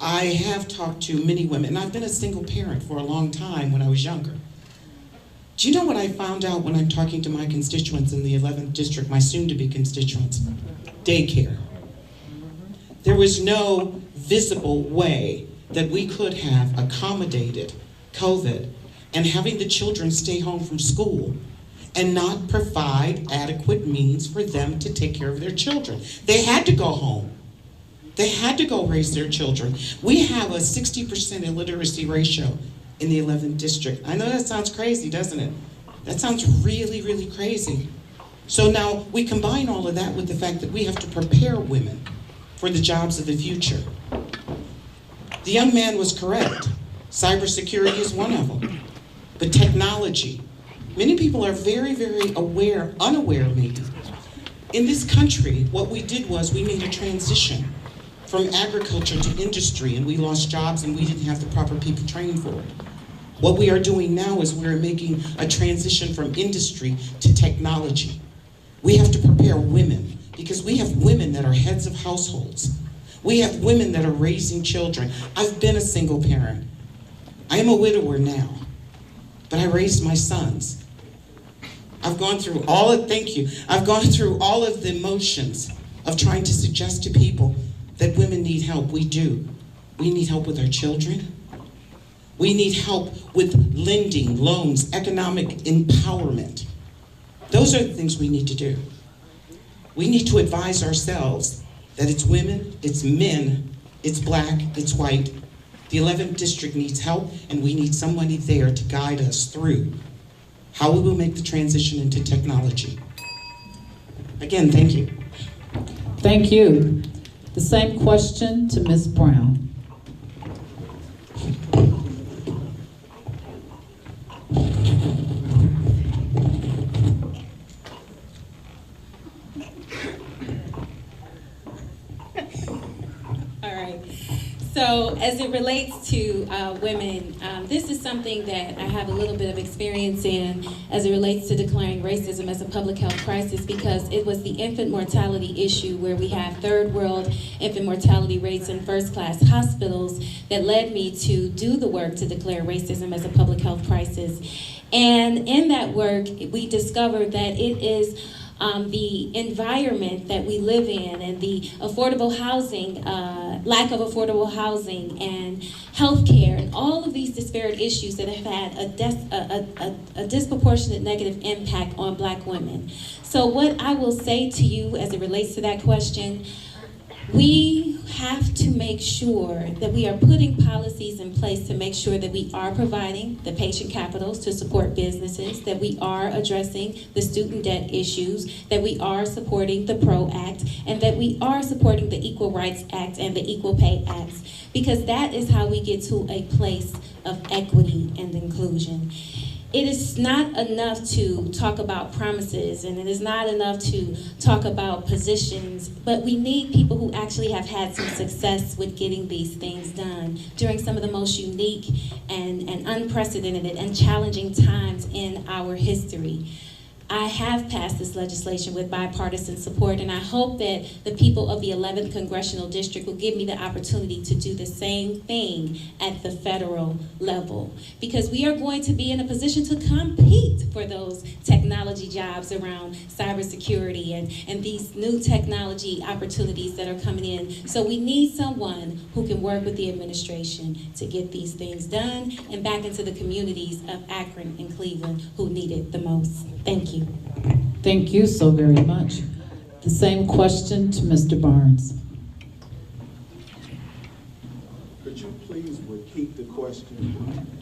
I have talked to many women, and I've been a single parent for a long time when I was younger. Do you know what I found out when I'm talking to my constituents in the 11th district, my soon-to-be constituents? Daycare. There was no visible way that we could have accommodated COVID and having the children stay home from school and not provide adequate means for them to take care of their children. They had to go home. They had to go raise their children. We have a 60% illiteracy ratio in the 11th district. I know that sounds crazy, doesn't it? That sounds really, really crazy. So now we combine all of that with the fact that we have to prepare women for the jobs of the future. The young man was correct. Cybersecurity is one of them. But technology. Many people are very, very unaware maybe. In this country, what we did was we made a transition from agriculture to industry, and we lost jobs and we didn't have the proper people trained for it. What we are doing now is we're making a transition from industry to technology. We have to prepare women because we have women that are heads of households. We have women that are raising children. I've been a single parent. I am a widower now, but I raised my sons. I've gone through I've gone through all of the emotions of trying to suggest to people that women need help. We do. We need help with our children. We need help with lending, loans, economic empowerment. Those are the things we need to do. We need to advise ourselves that it's women, it's men, it's black, it's white. The 11th district needs help, and we need somebody there to guide us through how we will make the transition into technology. Again, thank you. Thank you. The same question to Ms. Brown. All right. So as it relates to women, this is something that I have a little bit of experience in as it relates to declaring racism as a public health crisis, because it was the infant mortality issue where we have third world infant mortality rates in first class hospitals that led me to do the work to declare racism as a public health crisis. And in that work, we discovered that it is the environment that we live in and the affordable housing, lack of affordable housing and healthcare and all of these disparate issues that have had a disproportionate negative impact on Black women. So what I will say to you as it relates to that question, We have to make sure that we are putting policies in place to make sure that we are providing the patient capitals to support businesses, that we are addressing the student debt issues, that we are supporting the PRO Act, and that we are supporting the Equal Rights Act and the Equal Pay Acts, because that is how we get to a place of equity and inclusion. It is not enough to talk about promises, and it is not enough to talk about positions, but we need people who actually have had some success with getting these things done during some of the most unique and unprecedented and challenging times in our history. I have passed this legislation with bipartisan support, and I hope that the people of the 11th Congressional District will give me the opportunity to do the same thing at the federal level, because we are going to be in a position to compete for those technology jobs around cybersecurity and these new technology opportunities that are coming in. So we need someone who can work with the administration to get these things done and back into the communities of Akron and Cleveland who need it the most. Thank you. Thank you so very much. The same question to Mr. Barnes. Could you please repeat the question?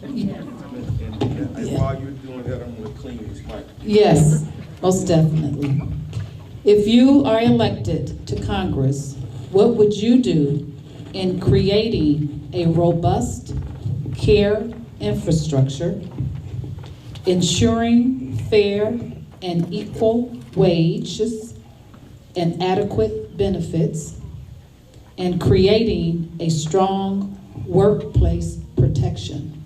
And while you're doing that, I'm going to clean this mic. Yes, most definitely. If you are elected to Congress, what would you do in creating a robust care infrastructure, ensuring fair and equal wages and adequate benefits, and creating a strong workplace protection?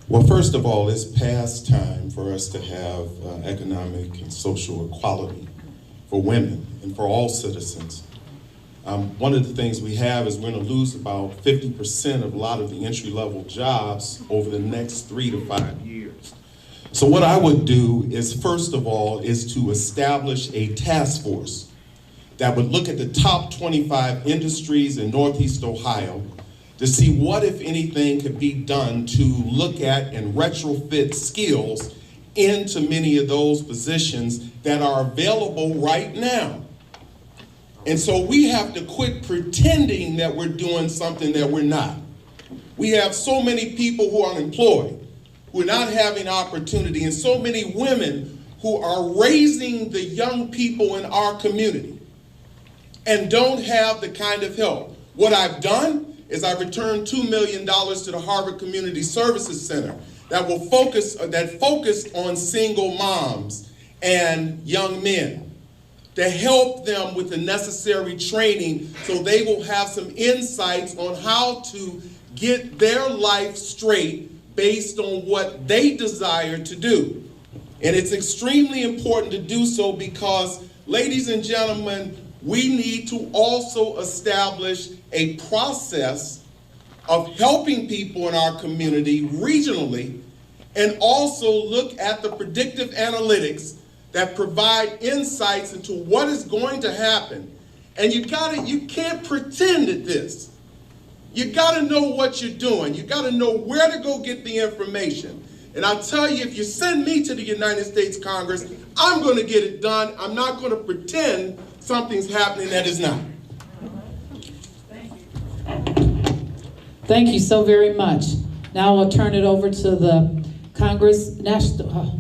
Well, first of all, it's past time for us to have economic and social equality for women and for all citizens. One of the things we have is we're going to lose about 50% of a lot of the entry-level jobs over the next 3 to 5 years. So what I would do is, first of all, is to establish a task force that would look at the top 25 industries in Northeast Ohio to see what, if anything, could be done to look at and retrofit skills into many of those positions that are available right now. And so we have to quit pretending that we're doing something that we're not. We have so many people who are unemployed, who are not having opportunity, and so many women who are raising the young people in our community and don't have the kind of help. What I've done is I've returned $2 million to the Harvard Community Services Center that focused on single moms and young men, to help them with the necessary training so they will have some insights on how to get their life straight based on what they desire to do. And it's extremely important to do so because, ladies and gentlemen, we need to also establish a process of helping people in our community regionally, and also look at the predictive analytics that provide insights into what is going to happen. And you can't pretend at this. You gotta know what you're doing. You gotta know where to go get the information. And I'll tell you, if you send me to the United States Congress, I'm gonna get it done. I'm not gonna pretend something's happening that is not. Thank you so very much. Now I'll turn it over to the National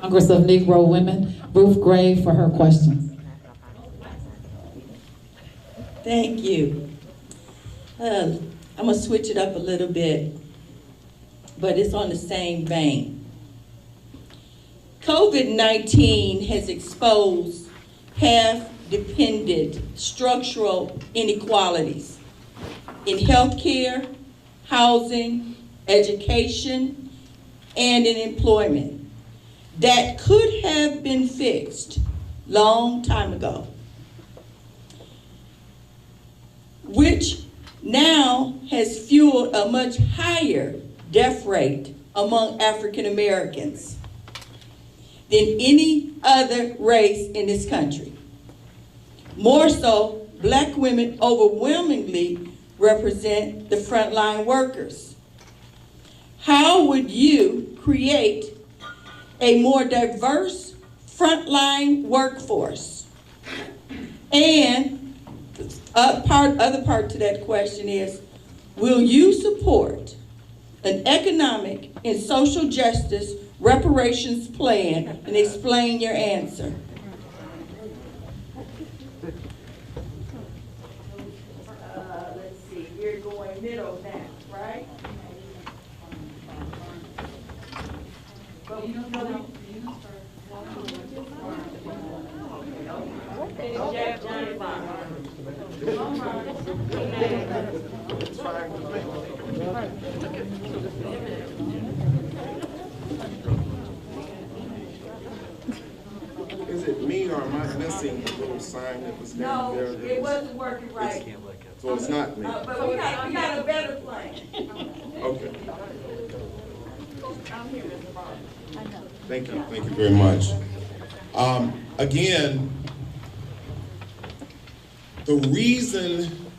Congress of Negro Women, Ruth Gray, for her questions. Thank you. I'm gonna switch it up a little bit, but it's on the same vein. COVID-19 has exposed path-dependent structural inequalities in healthcare, housing, education, and in employment that could have been fixed long time ago, which now has fueled a much higher death rate among African Americans than any other race in this country. More so, Black women overwhelmingly represent the frontline workers. How would you create a more diverse frontline workforce? And Other part to that question is, will you support an economic and social justice reparations plan, and explain your answer? Let's see, we're going middle now, right? Is it me or am I missing the little sign that was down there? No, it wasn't working right. So it's not me? But we got a better plan. Okay. Thank you very much. Again, the reason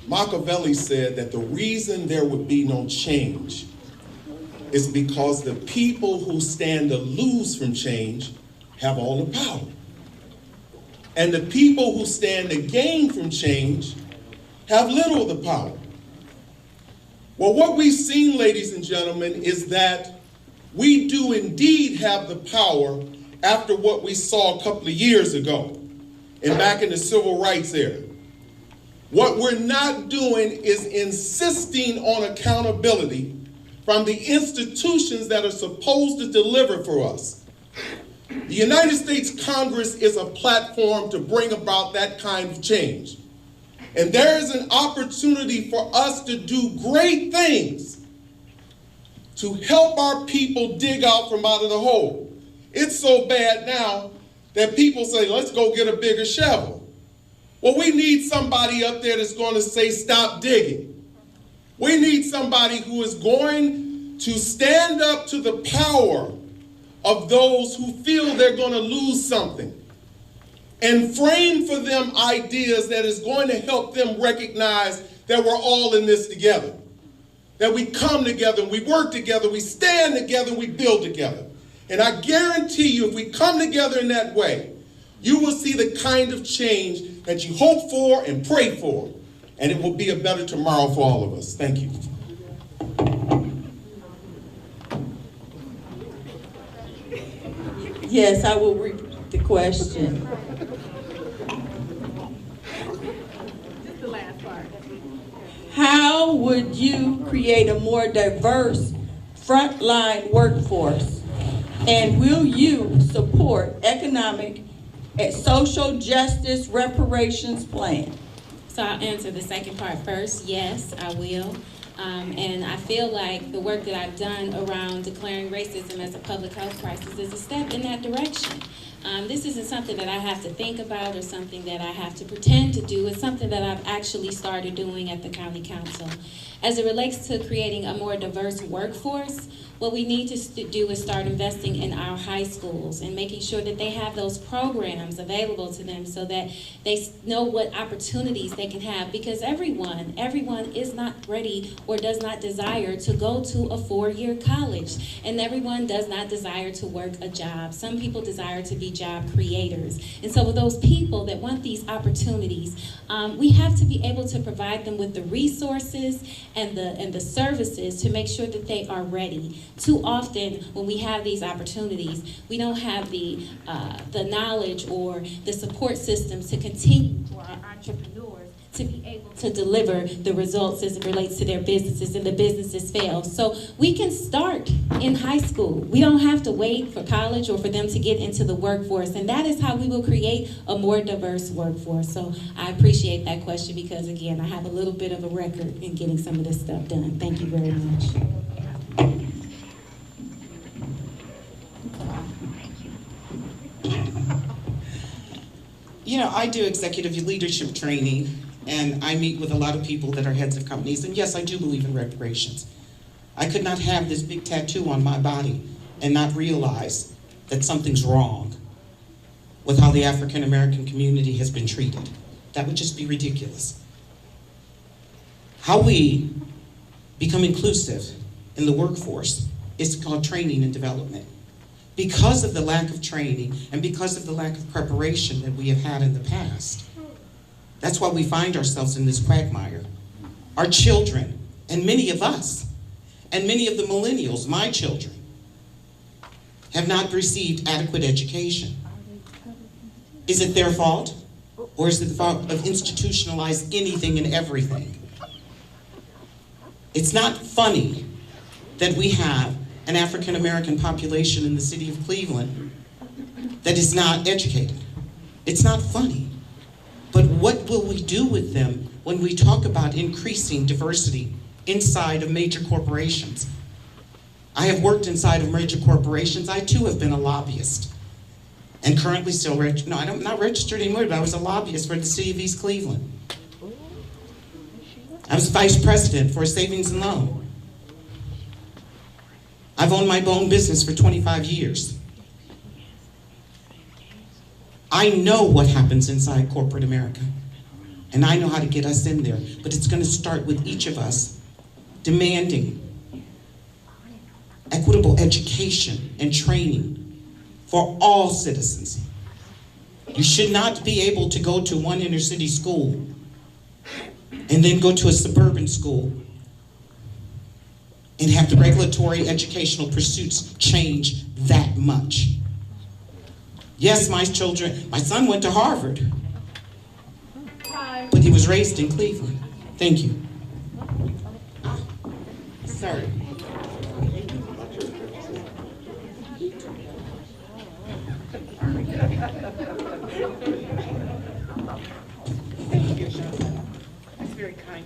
Machiavelli said that the reason there would be no change is because the people who stand to lose from change have all the power. And the people who stand to gain from change have little of the power. Well, what we've seen, ladies and gentlemen, is that we do indeed have the power after what we saw a couple of years ago and back in the civil rights era. What we're not doing is insisting on accountability from the institutions that are supposed to deliver for us. The United States Congress is a platform to bring about that kind of change. And there is an opportunity for us to do great things to help our people dig out from out of the hole. It's so bad now that people say, let's go get a bigger shovel. Well, we need somebody up there that's going to say, stop digging. We need somebody who is going to stand up to the power of those who feel they're going to lose something and frame for them ideas that is going to help them recognize that we're all in this together. That we come together, we work together, we stand together, we build together. And I guarantee you, if we come together in that way, you will see the kind of change that you hope for and pray for. And it will be a better tomorrow for all of us. Thank you. Yes, I will repeat the question. Just the last part. How would you create a more diverse frontline workforce? And will you support economic and social justice reparations plan? So I'll answer the second part first. Yes, I will. And I feel like the work that I've done around declaring racism as a public health crisis is a step in that direction. This isn't something that I have to think about or something that I have to pretend to do. It's something that I've actually started doing at the County Council. As it relates to creating a more diverse workforce, what we need to do is start investing in our high schools and making sure that they have those programs available to them so that they know what opportunities they can have, because everyone is not ready or does not desire to go to a 4-year college, and everyone does not desire to work a job. Some people desire to be job creators. And so with those people that want these opportunities, we have to be able to provide them with the resources and the services to make sure that they are ready. Too often when we have these opportunities, we don't have the knowledge or the support systems to continue for our entrepreneurs to be able to deliver the results as it relates to their businesses, and the businesses fail. So we can start in high school. We don't have to wait for college or for them to get into the workforce, and that is how we will create a more diverse workforce. So I appreciate that question because, again, I have a little bit of a record in getting some of this stuff done. Thank you very much. You know, I do executive leadership training, and I meet with a lot of people that are heads of companies, and yes, I do believe in reparations. I could not have this big tattoo on my body and not realize that something's wrong with how the African American community has been treated. That would just be ridiculous. How we become inclusive in the workforce is called training and development. Because of the lack of training and because of the lack of preparation that we have had in the past, That's why we find ourselves in this quagmire. Our children, and many of us, and many of the millennials, my children, have not received adequate education. Is it their fault? Or is it the fault of institutionalized anything and everything? It's not funny that we have an African American population in the city of Cleveland that is not educated. It's not funny. But what will we do with them when we talk about increasing diversity inside of major corporations? I have worked inside of major corporations. I too have been a lobbyist. And currently still I'm not registered anymore, but I was a lobbyist for the city of East Cleveland. I was vice president for a savings and loan. I've owned my own business for 25 years. I know what happens inside corporate America, and I know how to get us in there, but it's going to start with each of us demanding equitable education and training for all citizens. You should not be able to go to one inner city school and then go to a suburban school and have the regulatory educational pursuits change that much. Yes, my son went to Harvard, but he was raised in Cleveland. Thank you. Sorry. That's very kind.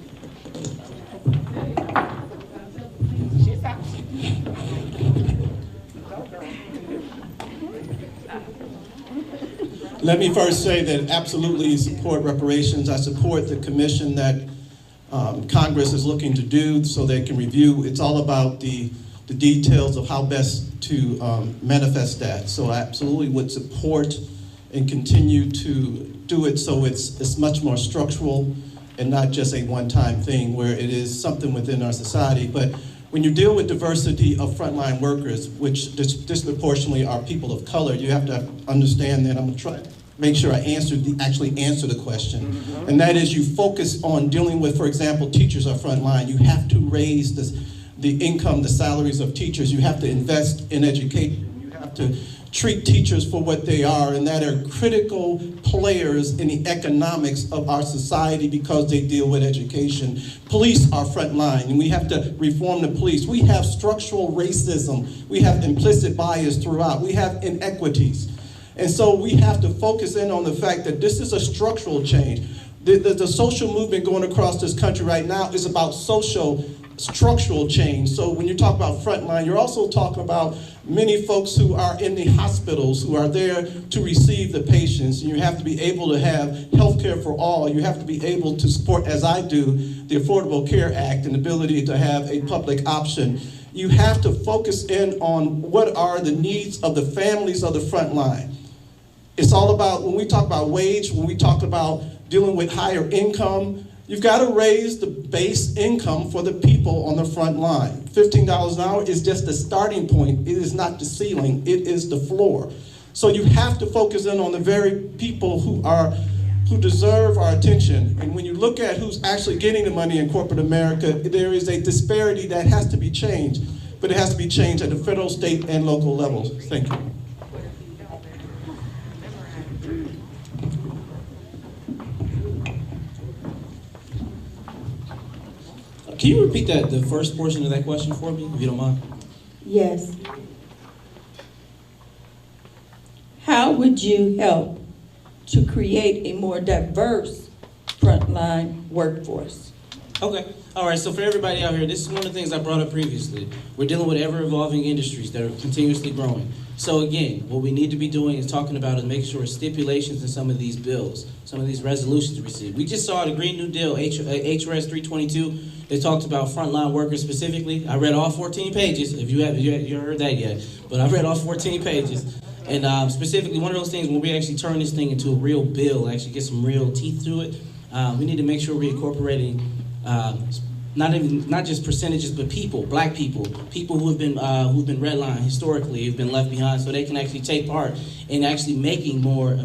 Let me first say that absolutely support reparations. I support the commission that Congress is looking to do so they can review. It's all about the details of how best to manifest that. So I absolutely would support and continue to do it so it's much more structural and not just a one-time thing where it is something within our society. But when you deal with diversity of frontline workers, which disproportionately are people of color, you have to understand that. I'm going to try to make sure I actually answer the question. And that is, you focus on dealing with, for example, teachers are frontline. You have to raise the income, the salaries of teachers. You have to invest in education. You have to treat teachers for what they are, and that are critical players in the economics of our society because they deal with education. Police are frontline, and we have to reform the police. We have structural racism. We have implicit bias throughout. We have inequities. And so we have to focus in on the fact that this is a structural change. The social movement going across this country right now is about social structural change. So when you talk about frontline, you're also talking about many folks who are in the hospitals, who are there to receive the patients. And you have to be able to have health care for all. You have to be able to support, as I do, the Affordable Care Act and the ability to have a public option. You have to focus in on what are the needs of the families of the front line. It's all about, when we talk about wage, when we talk about dealing with higher income, you've got to raise the base income for the people on the front line. $15 an hour is just the starting point. It is not the ceiling. It is the floor. So you have to focus in on the very people who deserve our attention. And when you look at who's actually getting the money in corporate America, there is a disparity that has to be changed. But it has to be changed at the federal, state, and local levels. Thank you. Can you repeat the first portion of that question for me, if you don't mind? Yes. How would you help to create a more diverse frontline workforce? Okay. All right. So for everybody out here, this is one of the things I brought up previously. We're dealing with ever-evolving industries that are continuously growing. So again, what we need to be doing is talking about is making sure stipulations in some of these bills, some of these resolutions received. We just saw the Green New Deal, HRS 322. They talked about frontline workers specifically. I read all 14 pages, if you haven't heard that yet, but I read all 14 pages. And specifically, one of those things, when we actually turn this thing into a real bill, actually get some real teeth to it, we need to make sure we're incorporating not just percentages, but people, black people who've been redlined historically, have been left behind, so they can actually take part in actually making more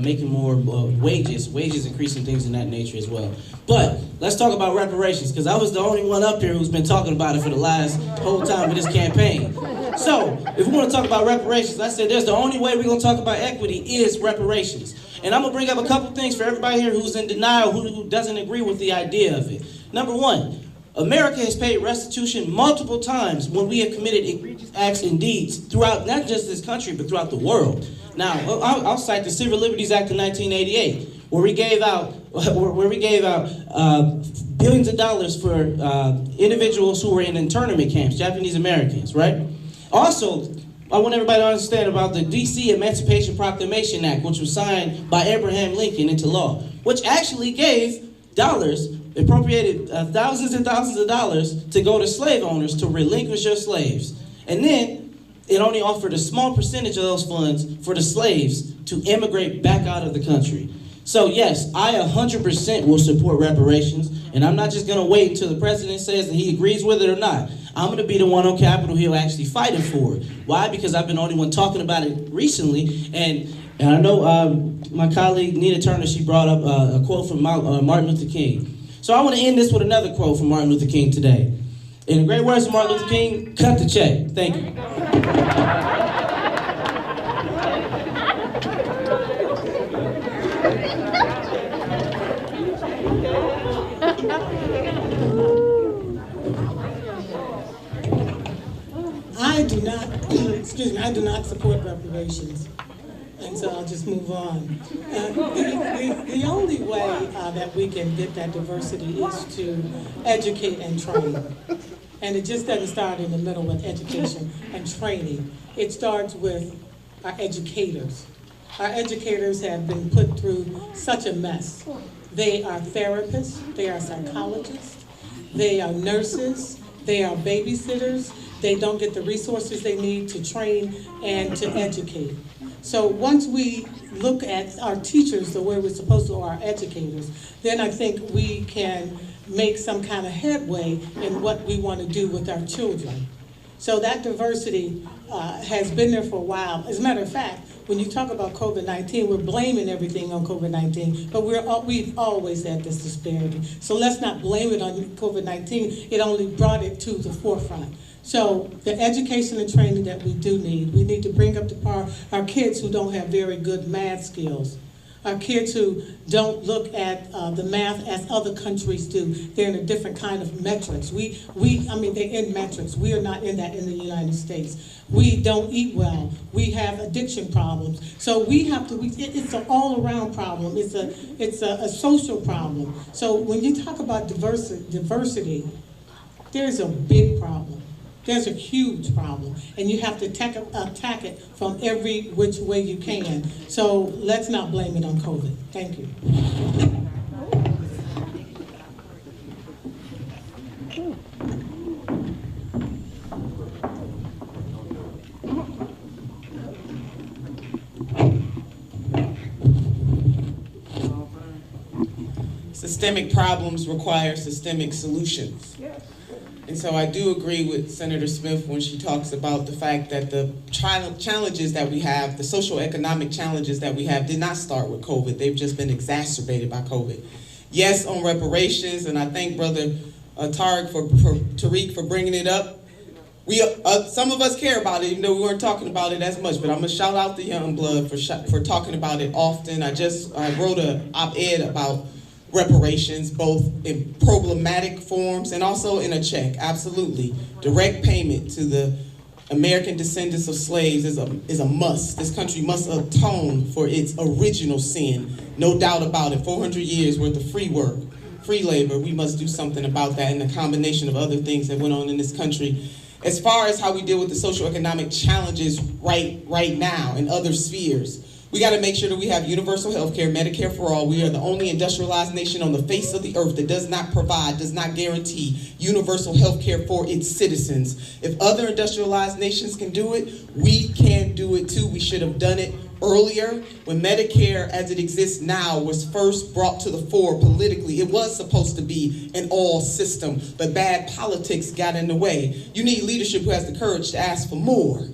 wages increasing, things in that nature as well. But let's talk about reparations, because I was the only one up here who's been talking about it for the last whole time of this campaign. So if we want to talk about reparations, I said there's the only way we're going to talk about equity is reparations. And I'm going to bring up a couple things for everybody here who's in denial, who doesn't agree with the idea of it. Number one, America has paid restitution multiple times when we have committed egregious acts and deeds throughout not just this country, but throughout the world. Now, I'll cite the Civil Liberties Act of 1988, where we gave out billions of dollars for individuals who were in internment camps, Japanese Americans, right? Also, I want everybody to understand about the D.C. Emancipation Proclamation Act, which was signed by Abraham Lincoln into law, which actually gave dollars, appropriated thousands and thousands of dollars to go to slave owners to relinquish your slaves. And then it only offered a small percentage of those funds for the slaves to immigrate back out of the country. So yes, I 100% will support reparations, and I'm not just gonna wait until the president says that he agrees with it or not. I'm gonna be the one on Capitol Hill actually fighting for it. Why? Because I've been the only one talking about it recently, and I know my colleague Nina Turner, she brought up a quote from Martin Luther King. So I want to end this with another quote from Martin Luther King today. In the great words of Martin Luther King, cut the check. Thank you. I do not support reparations. And so I'll just move on. The only way that we can get that diversity is to educate and train. And it just doesn't start in the middle with education and training. It starts with our educators. Our educators have been put through such a mess. They are therapists, they are psychologists, they are nurses, they are babysitters. They don't get the resources they need to train and to educate. So once we look at our teachers the way we're supposed to, or our educators, then I think we can make some kind of headway in what we want to do with our children. So that diversity has been there for a while. As a matter of fact, when you talk about COVID-19, we're blaming everything on COVID-19, but we've always had this disparity. So let's not blame it on COVID-19. It only brought it to the forefront. So the education and training that we do need, we need to bring up to par our kids who don't have very good math skills, our kids who don't look at the math as other countries do. They're in a different kind of metrics. I mean, they're in metrics. We are not in that in the United States. We don't eat well. We have addiction problems. So we have to, it's an all-around problem. It's a social problem. So when you talk about diversity, there's a big problem. There's a huge problem, and you have to attack it from every which way you can. So let's not blame it on COVID. Thank you. Systemic problems require systemic solutions. And so I do agree with Senator Smith when she talks about the fact that the challenges that we have, the social economic challenges that we have, did not start with COVID. They've just been exacerbated by COVID. Yes, on reparations, and I thank Brother Tariq for bringing it up. Some of us care about it, even though we weren't talking about it as much, but I'm gonna shout out the young blood for talking about it often. I wrote an op-ed about reparations, both in problematic forms and also in a check, absolutely. Direct payment to the American descendants of slaves is a must. This country must atone for its original sin, no doubt about it. 400 years worth of free work, free labor, we must do something about that, and the combination of other things that went on in this country. As far as how we deal with the socioeconomic challenges right now in other spheres, We got to make sure that we have universal health care, Medicare for all. We are the only industrialized nation on the face of the earth that does not provide, does not guarantee universal health care for its citizens. If other industrialized nations can do it, we can do it too. We should have done it earlier. When Medicare as it exists now was first brought to the fore politically, it was supposed to be an all system, but bad politics got in the way. You need leadership who has the courage to ask for more.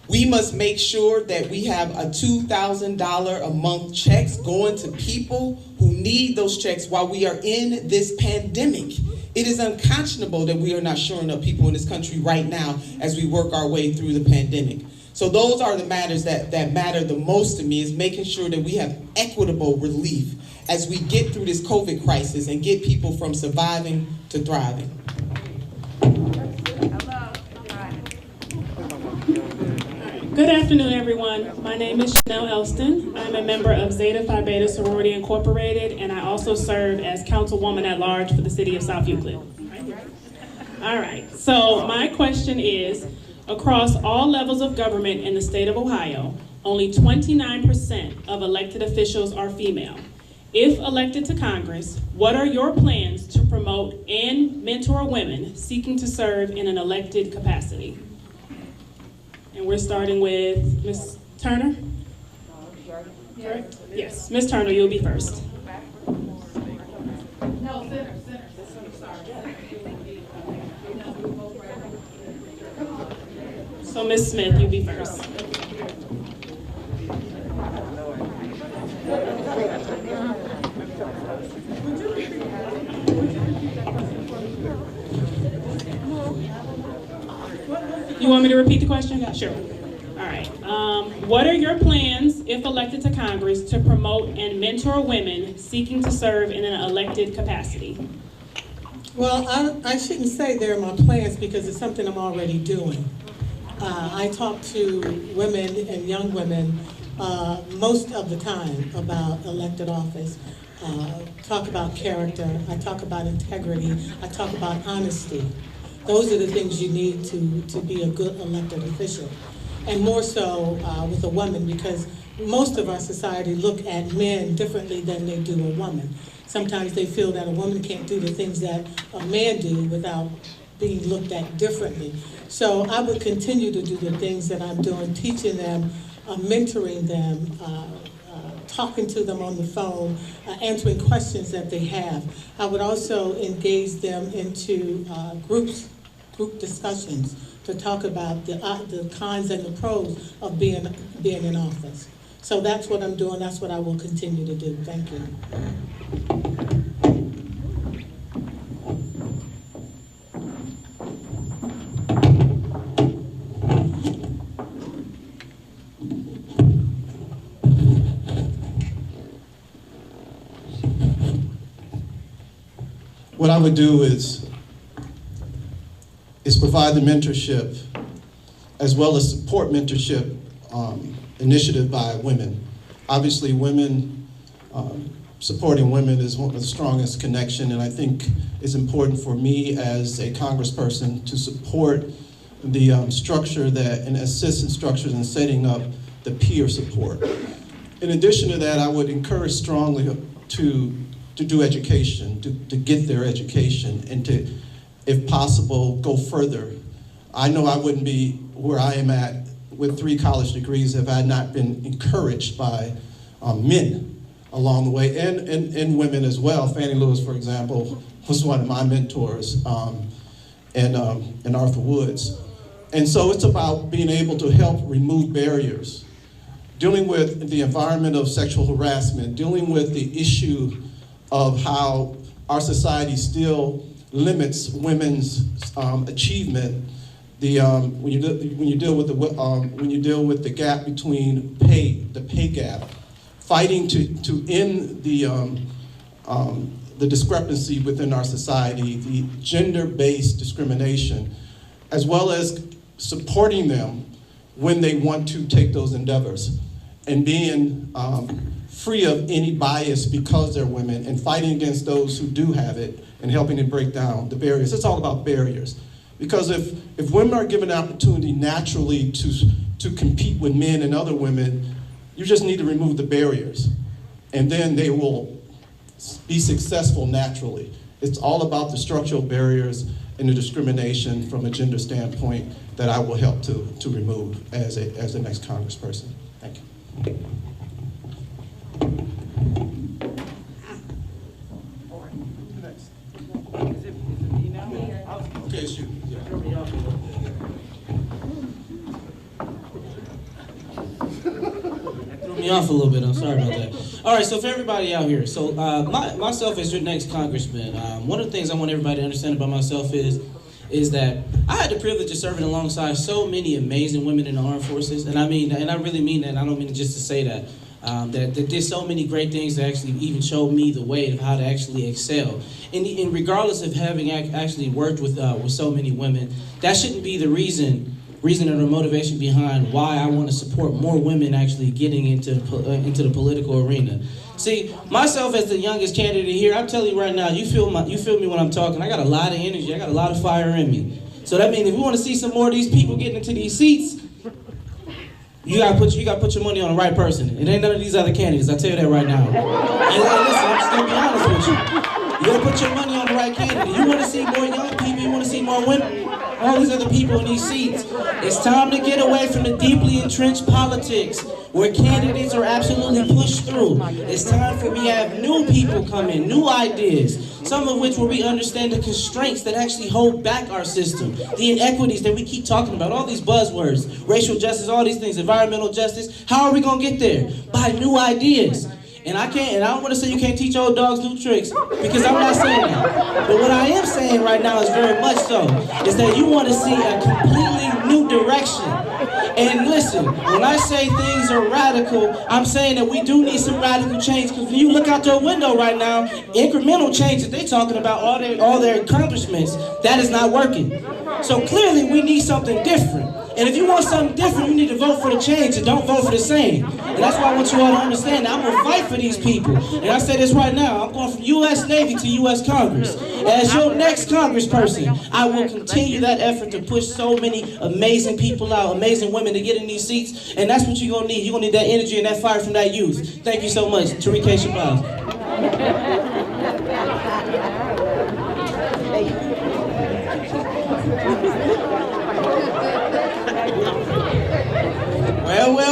We must make sure that we have a $2,000 a month checks going to people who need those checks while we are in this pandemic. It is unconscionable that we are not shoring up people in this country right now as we work our way through the pandemic. So those are the matters that matter the most to me, is making sure that we have equitable relief as we get through this COVID crisis and get people from surviving to thriving. Good afternoon, everyone. My name is Chanel Elston. I'm a member of Zeta Phi Beta Sorority Incorporated, and I also serve as councilwoman at large for the city of South Euclid. All right, so my question is, across all levels of government in the state of Ohio, only 29% of elected officials are female. If elected to Congress, what are your plans to promote and mentor women seeking to serve in an elected capacity? And we're starting with Ms. Turner. Yes, Ms. Turner, you'll be first. No, center. So Ms. Smith, you'll be first. You want me to repeat the question? Sure. All right. What are your plans, if elected to Congress, to promote and mentor women seeking to serve in an elected capacity? Well, I shouldn't say they're my plans because it's something I'm already doing. I talk to women and young women most of the time about elected office. Talk about character, I talk about integrity, I talk about honesty. Those are the things you need to be a good elected official. And more so with a woman, because most of our society look at men differently than they do a woman. Sometimes they feel that a woman can't do the things that a man do without being looked at differently. So I would continue to do the things that I'm doing, teaching them, mentoring them, talking to them on the phone, answering questions that they have. I would also engage them into group discussions to talk about the cons and the pros of being in office. So that's what I'm doing, that's what I will continue to do. Thank you. What I would do is provide the mentorship as well as support mentorship initiative by women. Obviously, women, supporting women is one of the strongest connection, and I think it's important for me as a congressperson to support the structure that, and assist in structures in setting up the peer support. In addition to that, I would encourage strongly to do education, to get their education, and to, if possible, go further. I know I wouldn't be where I am at with 3 college degrees if I had not been encouraged by men along the way, and women as well. Fannie Lewis, for example, was one of my mentors, and Arthur Woods. And so it's about being able to help remove barriers, dealing with the environment of sexual harassment, dealing with the issue of how our society still limits women's achievement. When you deal with the gap between the pay gap, fighting to end the discrepancy within our society, the gender-based discrimination, as well as supporting them when they want to take those endeavors, and being free of any bias because they're women, and fighting against those who do have it, and helping to break down the barriers. It's all about barriers. Because if women are given an opportunity naturally to compete with men and other women, You just need to remove the barriers, and then they will be successful naturally. It's all about the structural barriers and the discrimination from a gender standpoint that I will help to remove as the next congressperson. Thank you. Okay, it's you. Yeah. Threw me off a little bit. I'm sorry about that. All right, so for everybody out here, so myself as your next congressman, one of the things I want everybody to understand about myself is that I had the privilege of serving alongside so many amazing women in the armed forces, and I really mean that. I don't mean just to say that. That did so many great things that actually even showed me the way of how to actually excel. And regardless of having actually worked with so many women, that shouldn't be the reason or the motivation behind why I want to support more women actually getting into the political arena. See, myself as the youngest candidate here, I'm telling you right now, you feel me when I'm talking. I got a lot of energy. I got a lot of fire in me. So that means if we want to see some more of these people getting into these seats, you gotta put your money on the right person. It ain't none of these other candidates. I tell you that right now. And listen, I'm just gonna be honest with you. You gotta put your money on the right candidate. You want to see more young people. You want to see more women. All these other people in these seats. It's time to get away from the deeply entrenched politics where candidates are absolutely pushed through. It's time for me to have new people come in, new ideas, some of which where we understand the constraints that actually hold back our system, the inequities that we keep talking about, all these buzzwords, racial justice, all these things, environmental justice. How are we gonna get there? By new ideas. And I don't want to say you can't teach old dogs new tricks, because I'm not saying that. But what I am saying right now is very much so, is that you want to see a completely new direction. And listen, when I say things are radical, I'm saying that we do need some radical change, because when you look out your window right now, incremental change that they're talking about, all their accomplishments, that is not working. So clearly we need something different. And if you want something different, you need to vote for the change and don't vote for the same. And that's why I want you all to understand that I'm going to fight for these people. And I say this right now, I'm going from U.S. Navy to U.S. Congress. As your next congressperson, I will continue that effort to push so many amazing people out, amazing women to get in these seats. And that's what you're going to need. You're going to need that energy and that fire from that youth. Thank you so much. Tariq Shabazz.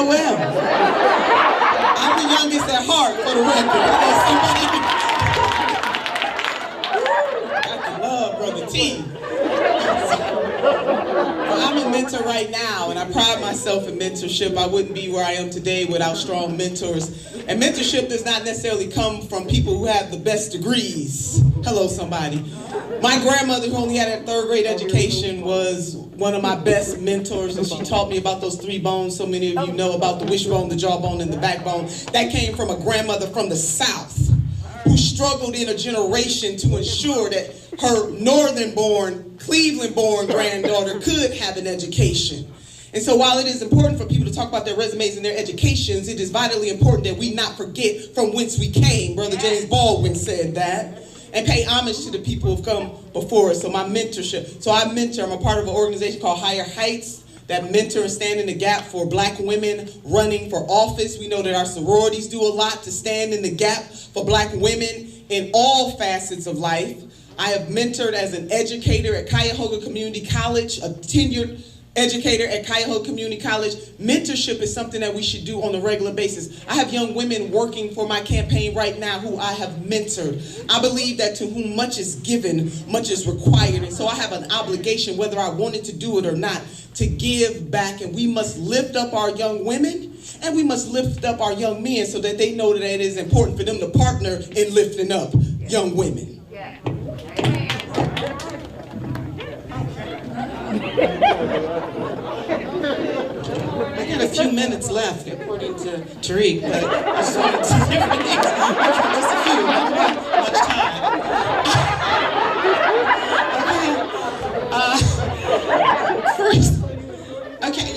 Well. I'm the youngest at heart, for the record. I love Brother T. Well, I'm a mentor right now, and I pride myself in mentorship. I wouldn't be where I am today without strong mentors. And mentorship does not necessarily come from people who have the best degrees. Hello, somebody. My grandmother, who only had a third grade education, was one of my best mentors, and she taught me about those three bones so many of you know about, the wishbone, the jawbone, and the backbone. That came from a grandmother from the South who struggled in a generation to ensure that her northern-born, Cleveland-born granddaughter could have an education. And so while it is important for people to talk about their resumes and their educations, it is vitally important that we not forget from whence we came. Brother James Baldwin said that. And pay homage to the people who've come before us. So my mentorship. So I mentor, I'm a part of an organization called Higher Heights that mentor and stand in the gap for black women running for office. We know that our sororities do a lot to stand in the gap for black women in all facets of life. I have mentored as an educator at Cuyahoga Community College, a tenured educator at Cuyahoga Community College. Mentorship is something that we should do on a regular basis. I have young women working for my campaign right now who I have mentored. I believe that to whom much is given, much is required. And so I have an obligation, whether I wanted to do it or not, to give back. And we must lift up our young women, and we must lift up our young men so that they know that it is important for them to partner in lifting up young women. Yeah. I got a few minutes left, according to Tariq, but I just wanted to hear just a few, not much time. First, okay,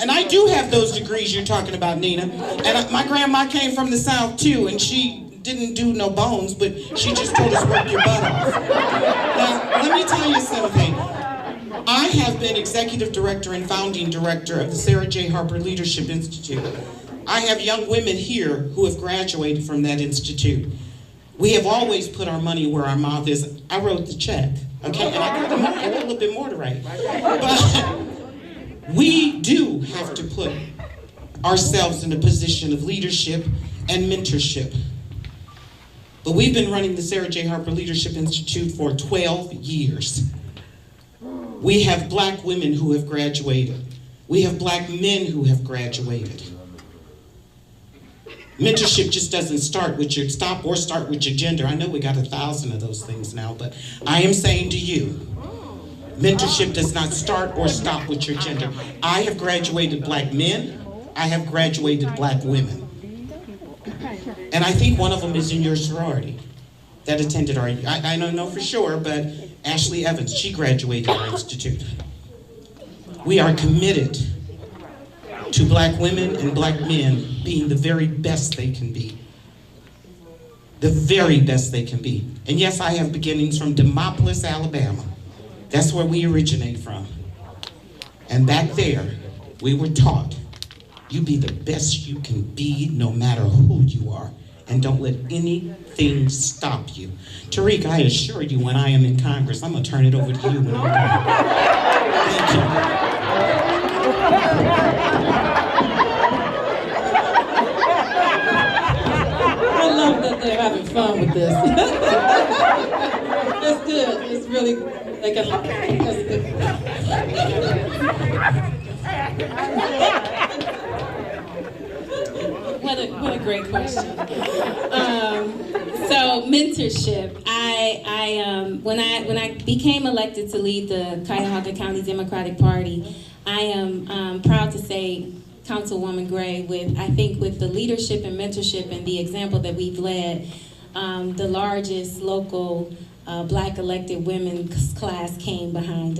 and I do have those degrees you're talking about, Nina. And my grandma came from the South too, and she didn't do no bones, but she just told us work your butt off. Now, let me tell you something. I have been executive director and founding director of the Sarah J. Harper Leadership Institute. I have young women here who have graduated from that institute. We have always put our money where our mouth is. I wrote the check, okay? And I got a little bit more to write. But we do have to put ourselves in a position of leadership and mentorship. But we've been running the Sarah J. Harper Leadership Institute for 12 years. We have black women who have graduated. We have black men who have graduated. Mentorship just doesn't start with your start with your gender. I know we got 1,000 of those things now, but I am saying to you, mentorship does not start or stop with your gender. I have graduated black men. I have graduated black women. And I think one of them is in your sorority that attended our, I don't know for sure, but Ashley Evans, she graduated our institute. We are committed to black women and black men being the very best they can be. The very best they can be. And yes, I have beginnings from Demopolis, Alabama. That's where we originate from. And back there, we were taught, you be the best you can be no matter who you are. And don't let anything stop you. Tariq, I assure you, when I am in Congress, I'm gonna turn it over to you when I'm done. Thank you. I love that they're having fun with this. It's good. It's really, okay. That's What a great question. So mentorship. When I became elected to lead the Cuyahoga County Democratic Party, I am proud to say, Councilwoman Gray, with the leadership and mentorship and the example that we've led, the largest local black elected women's class came behind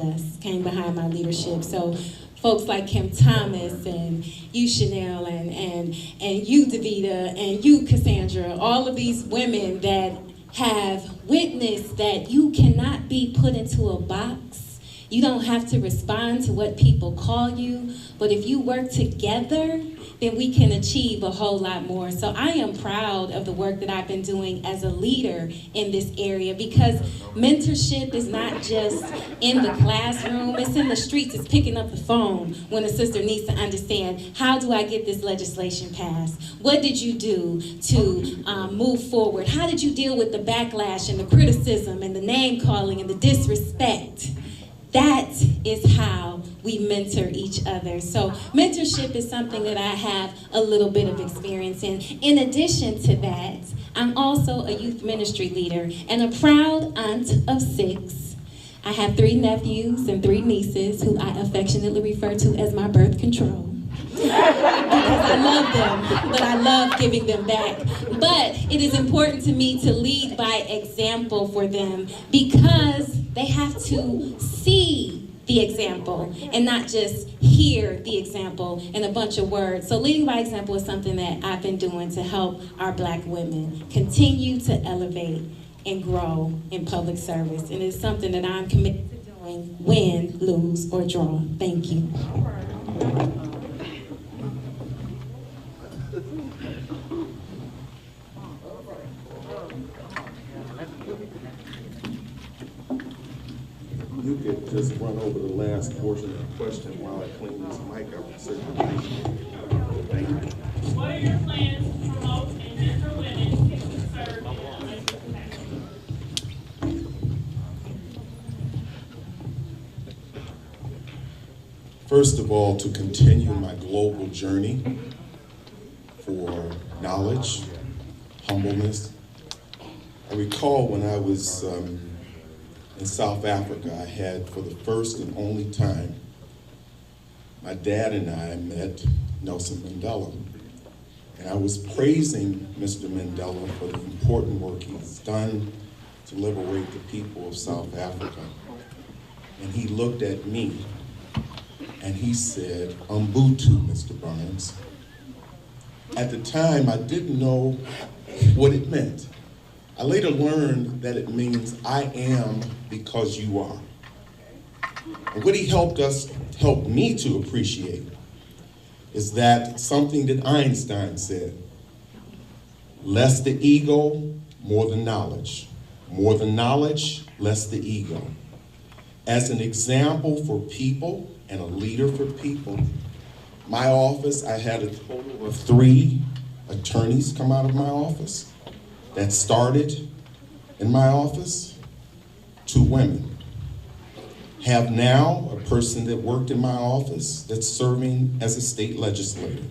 my leadership. So folks like Kim Thomas and you, Chanel, and you, Davita, and you, Cassandra, all of these women that have witnessed that you cannot be put into a box. You don't have to respond to what people call you, but if you work together, then we can achieve a whole lot more. So I am proud of the work that I've been doing as a leader in this area, because mentorship is not just in the classroom, it's in the streets, it's picking up the phone when a sister needs to understand, how do I get this legislation passed? What did you do to move forward? How did you deal with the backlash and the criticism and the name calling and the disrespect? That is how we mentor each other. So mentorship is something that I have a little bit of experience in. In addition to that, I'm also a youth ministry leader and a proud aunt of 6. I have 3 nephews and 3 nieces who I affectionately refer to as my birth control. Because I love them, but I love giving them back. But it is important to me to lead by example for them, because they have to see the example and not just hear the example in a bunch of words. So leading by example is something that I've been doing to help our black women continue to elevate and grow in public service. And it's something that I'm committed to doing, win, lose, or draw. Thank you. You could just run over the last portion of the question while I clean this mic up. Thank you. What are your plans to promote and mentor women to serve in elected capacity? First of all, to continue my global journey for knowledge, humbleness. I recall when I was in South Africa, I had, for the first and only time, my dad and I met Nelson Mandela. And I was praising Mr. Mandela for the important work he's done to liberate the people of South Africa. And he looked at me and he said, "Umbutu, Mr. Barnes." At the time, I didn't know what it meant. I later learned that it means I am because you are. And what he helped me to appreciate is that something that Einstein said, less the ego, more the knowledge. More the knowledge, less the ego. As an example for people and a leader for people, my office, I had a total of 3 attorneys come out of my office that started in my office, 2 women. Have now a person that worked in my office that's serving as a state legislator.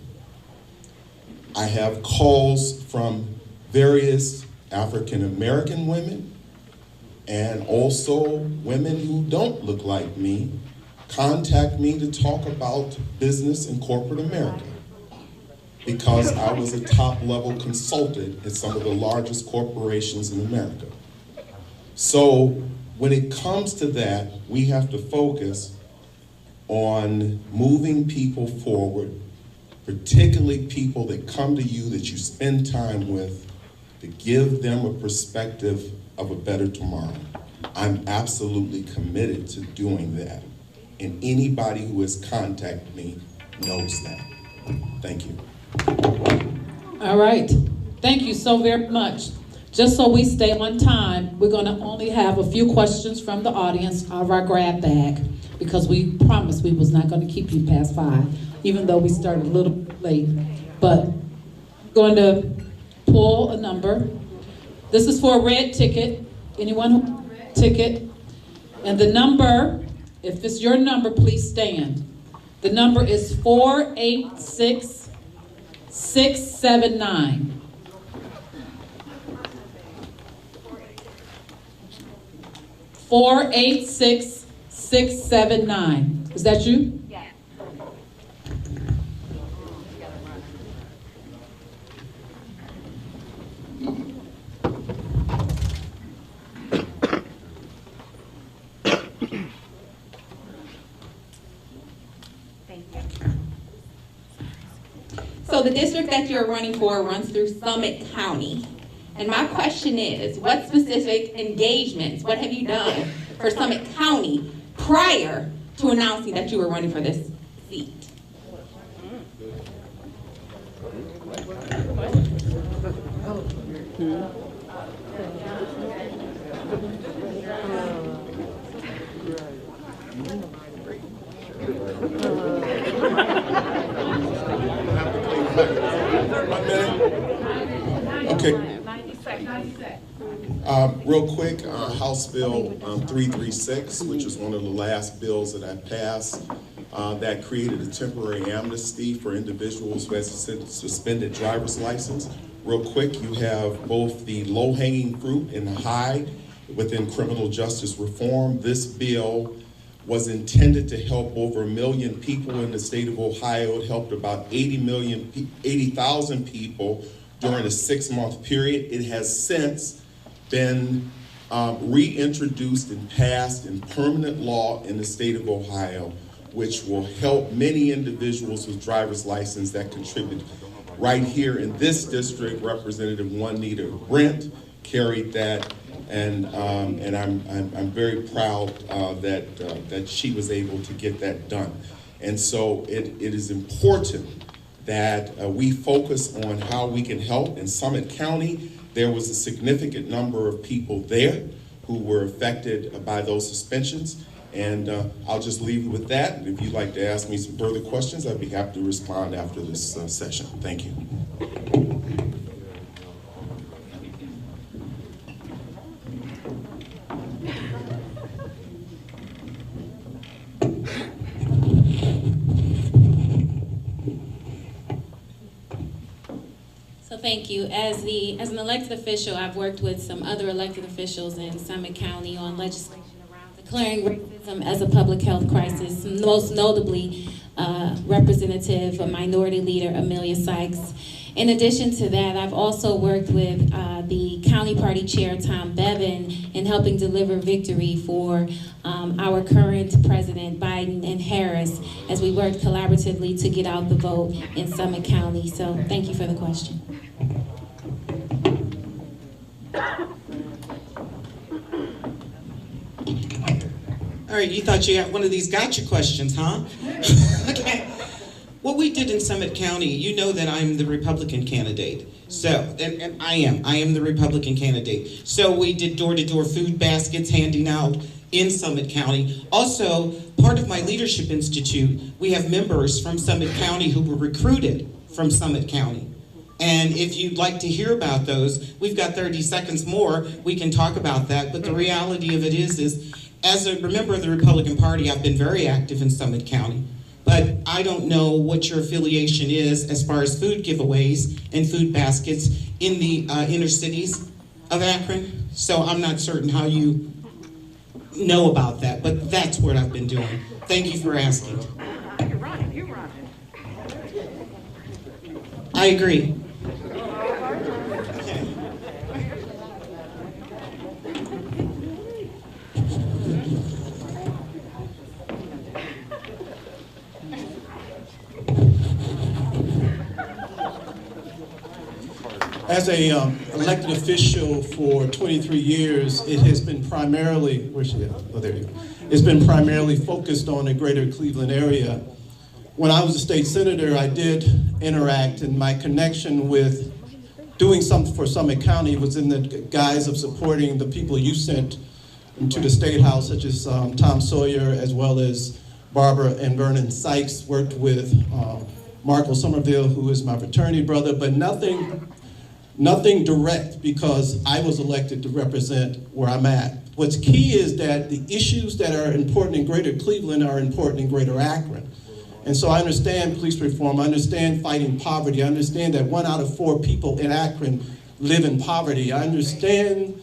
I have calls from various African American women and also women who don't look like me contact me to talk about business in corporate America because I was a top-level consultant at some of the largest corporations in America. So when it comes to that, we have to focus on moving people forward, particularly people that come to you, that you spend time with, to give them a perspective of a better tomorrow. I'm absolutely committed to doing that. And anybody who has contacted me knows that. Thank you. All right. Thank you so very much. Just so we stay on time, we're going to only have a few questions from the audience out of our grab bag because we promised we was not going to keep you past 5, even though we started a little bit late. But I'm going to pull a number. This is for a red ticket. Anyone who has a red ticket? And the number, if it's your number, please stand. The number is 486679. 486679. Is that you? Yeah. So the district that you're running for runs through Summit County. And my question is, what specific engagements, what have you done for Summit County prior to announcing that you were running for this seat? Okay. Real quick, House Bill 336, which is one of the last bills that I passed, that created a temporary amnesty for individuals who has a suspended driver's license. Real quick, you have both the low-hanging fruit and the high within criminal justice reform. This bill was intended to help over 1 million people in the state of Ohio. It helped about 80,000 people during a 6-month period. It has since been reintroduced and passed in permanent law in the state of Ohio, which will help many individuals with driver's license that contribute. Right here in this district, Representative Juanita Brent carried that, and I'm very proud that she was able to get that done. And so it is important that we focus on how we can help. In Summit County, there was a significant number of people there who were affected by those suspensions. And I'll just leave you with that. And if you'd like to ask me some further questions, I'd be happy to respond after this session. Thank you. So thank you. As an elected official, I've worked with some other elected officials in Summit County on legislation around declaring racism as a public health crisis, most notably Representative Minority Leader Amelia Sykes. In addition to that, I've also worked with the County Party Chair, Tom Bevan, in helping deliver victory for our current President, Biden and Harris, as we work collaboratively to get out the vote in Summit County. So thank you for the question. All right, you thought you got one of these gotcha questions, huh? Okay. What we did in Summit County, you know that I'm the Republican candidate. So, and I am the Republican candidate. So we did door-to-door food baskets handing out in Summit County. Also, part of my Leadership Institute, we have members from Summit County who were recruited from Summit County. And if you'd like to hear about those, we've got 30 seconds more, we can talk about that. But the reality of it is as a member of the Republican Party, I've been very active in Summit County. But I don't know what your affiliation is as far as food giveaways and food baskets in the inner cities of Akron. So I'm not certain how you know about that, but that's what I've been doing. Thank you for asking. You're right. I agree. As a elected official for 23 years, it has been primarily, where's she at? Oh, there you go. It's been primarily focused on the greater Cleveland area. When I was a state senator, I did interact, and my connection with doing something for Summit County was in the guise of supporting the people you sent to the State House, such as Tom Sawyer, as well as Barbara and Vernon Sykes, worked with Marco Somerville, who is my fraternity brother, but nothing direct, because I was elected to represent where I'm at. What's key is that the issues that are important in greater Cleveland are important in greater Akron. And so I understand police reform, I understand fighting poverty, I understand that 1 out of 4 people in Akron live in poverty. I understand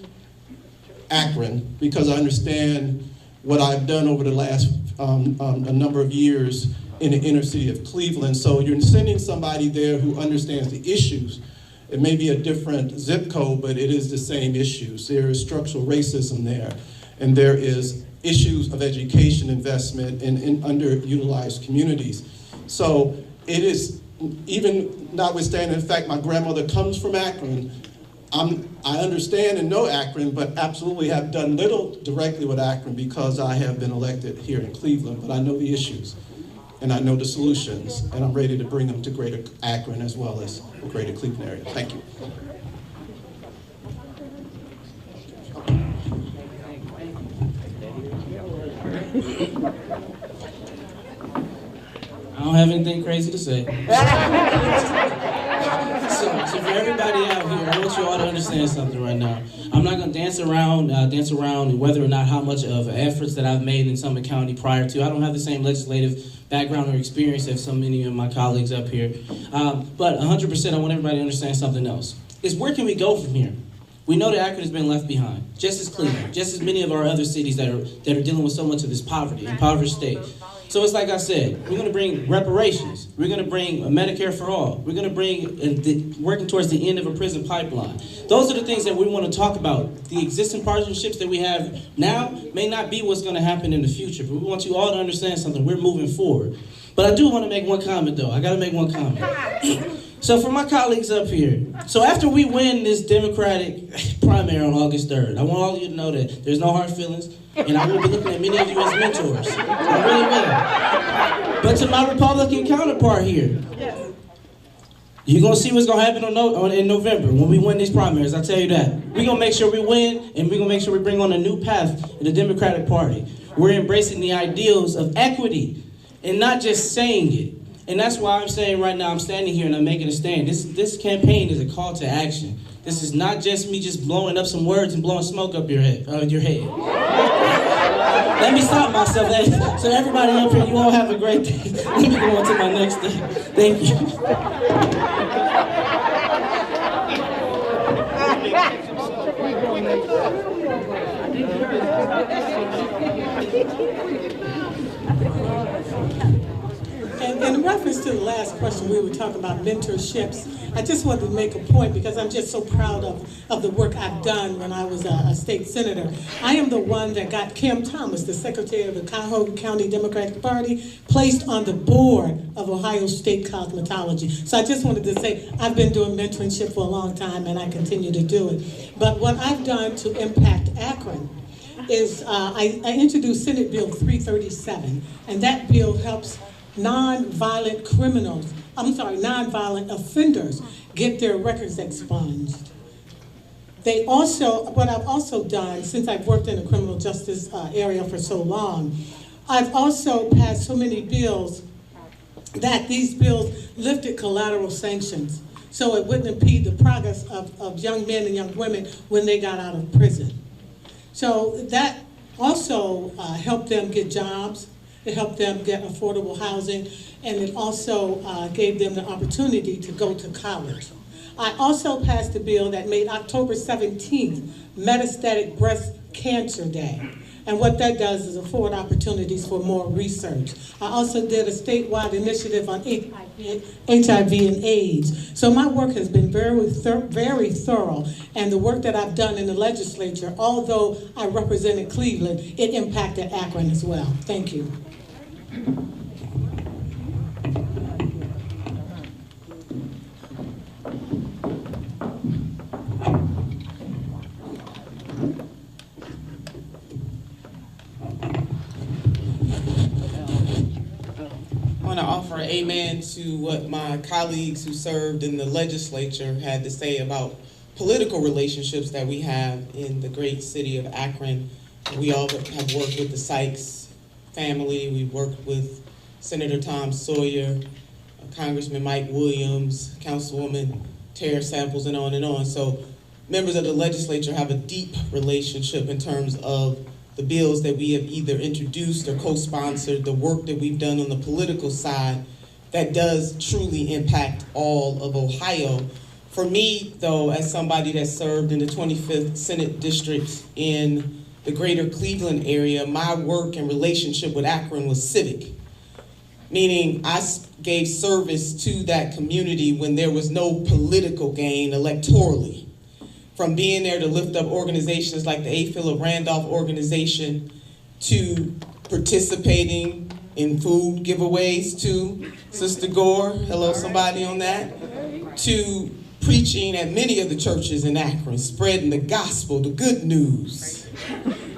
Akron because I understand what I've done over the last a number of years in the inner city of Cleveland. So you're sending somebody there who understands the issues. It may be a different zip code, but it is the same issues. There is structural racism there, and there is issues of education investment in underutilized communities. So it is, even notwithstanding the fact my grandmother comes from Akron, I understand and know Akron, but absolutely have done little directly with Akron because I have been elected here in Cleveland, but I know the issues. And I know the solutions, and I'm ready to bring them to greater Akron as well as the greater Cleveland area. Thank you. I don't have anything crazy to say. So for everybody out here, I want you all to understand something right now. I'm not going to dance around whether or not how much of efforts that I've made in Summit County prior to. I don't have the same legislative background or experience as so many of my colleagues up here. But 100%, I want everybody to understand something else. Is where can we go from here? We know that Akron has been left behind, just as Cleveland, just as many of our other cities that are dealing with so much of this poverty, impoverished state. So it's like I said, we're going to bring reparations. We're going to bring Medicare for all. We're going to bring working towards the end of a prison pipeline. Those are the things that we want to talk about. The existing partnerships that we have now may not be what's going to happen in the future, but we want you all to understand something. We're moving forward. But I do want to make one comment, though. I got to make one comment. So for my colleagues up here, so after we win this Democratic primary on August 3rd, I want all of you to know that there's no hard feelings, and I will be looking at many of you as mentors. I really will. But to my Republican counterpart here, you're going to see what's going to happen in November when we win these primaries, I'll tell you that. We're going to make sure we win, and we're going to make sure we bring on a new path in the Democratic Party. We're embracing the ideals of equity and not just saying it. And that's why I'm saying right now, I'm standing here and I'm making a stand. This campaign is a call to action. This is not just me just blowing up some words and blowing smoke up your head. Let me stop myself. So everybody up here, you all have a great day. Let me go on to my next thing. Thank you. And in reference to the last question, we were talking about mentorships. I just wanted to make a point because I'm just so proud of the work I've done when I was a state senator. I am the one that got Kim Thomas, the secretary of the Cuyahoga County Democratic Party, placed on the board of Ohio State Cosmetology. So I just wanted to say I've been doing mentorship for a long time and I continue to do it. But what I've done to impact Akron is I introduced Senate Bill 337, and that bill helps nonviolent offenders get their records expunged. What I've also done, since I've worked in the criminal justice area for so long, I've also passed so many bills that these bills lifted collateral sanctions, so it wouldn't impede the progress of young men and young women when they got out of prison. So that also helped them get jobs, it helped them get affordable housing, and it also gave them the opportunity to go to college. I also passed a bill that made October 17th Metastatic Breast Cancer Day. And what that does is afford opportunities for more research. I also did a statewide initiative on HIV and AIDS. So my work has been very thorough, and the work that I've done in the legislature, although I represented Cleveland, it impacted Akron as well. Thank you. I want to offer an amen to what my colleagues who served in the legislature had to say about political relationships that we have in the great city of Akron. We all have worked with the Sykes family. We've worked with Senator Tom Sawyer, Congressman Mike Williams, Councilwoman Tara Samples, and on and on. So members of the legislature have a deep relationship in terms of the bills that we have either introduced or co-sponsored, the work that we've done on the political side that does truly impact all of Ohio. For me, though, as somebody that served in the 25th Senate District in the greater Cleveland area, my work and relationship with Akron was civic, meaning I gave service to that community when there was no political gain electorally. From being there to lift up organizations like the A. Philip Randolph organization, to participating in food giveaways to Sister Gore, hello somebody on that, to preaching at many of the churches in Akron, spreading the gospel, the good news.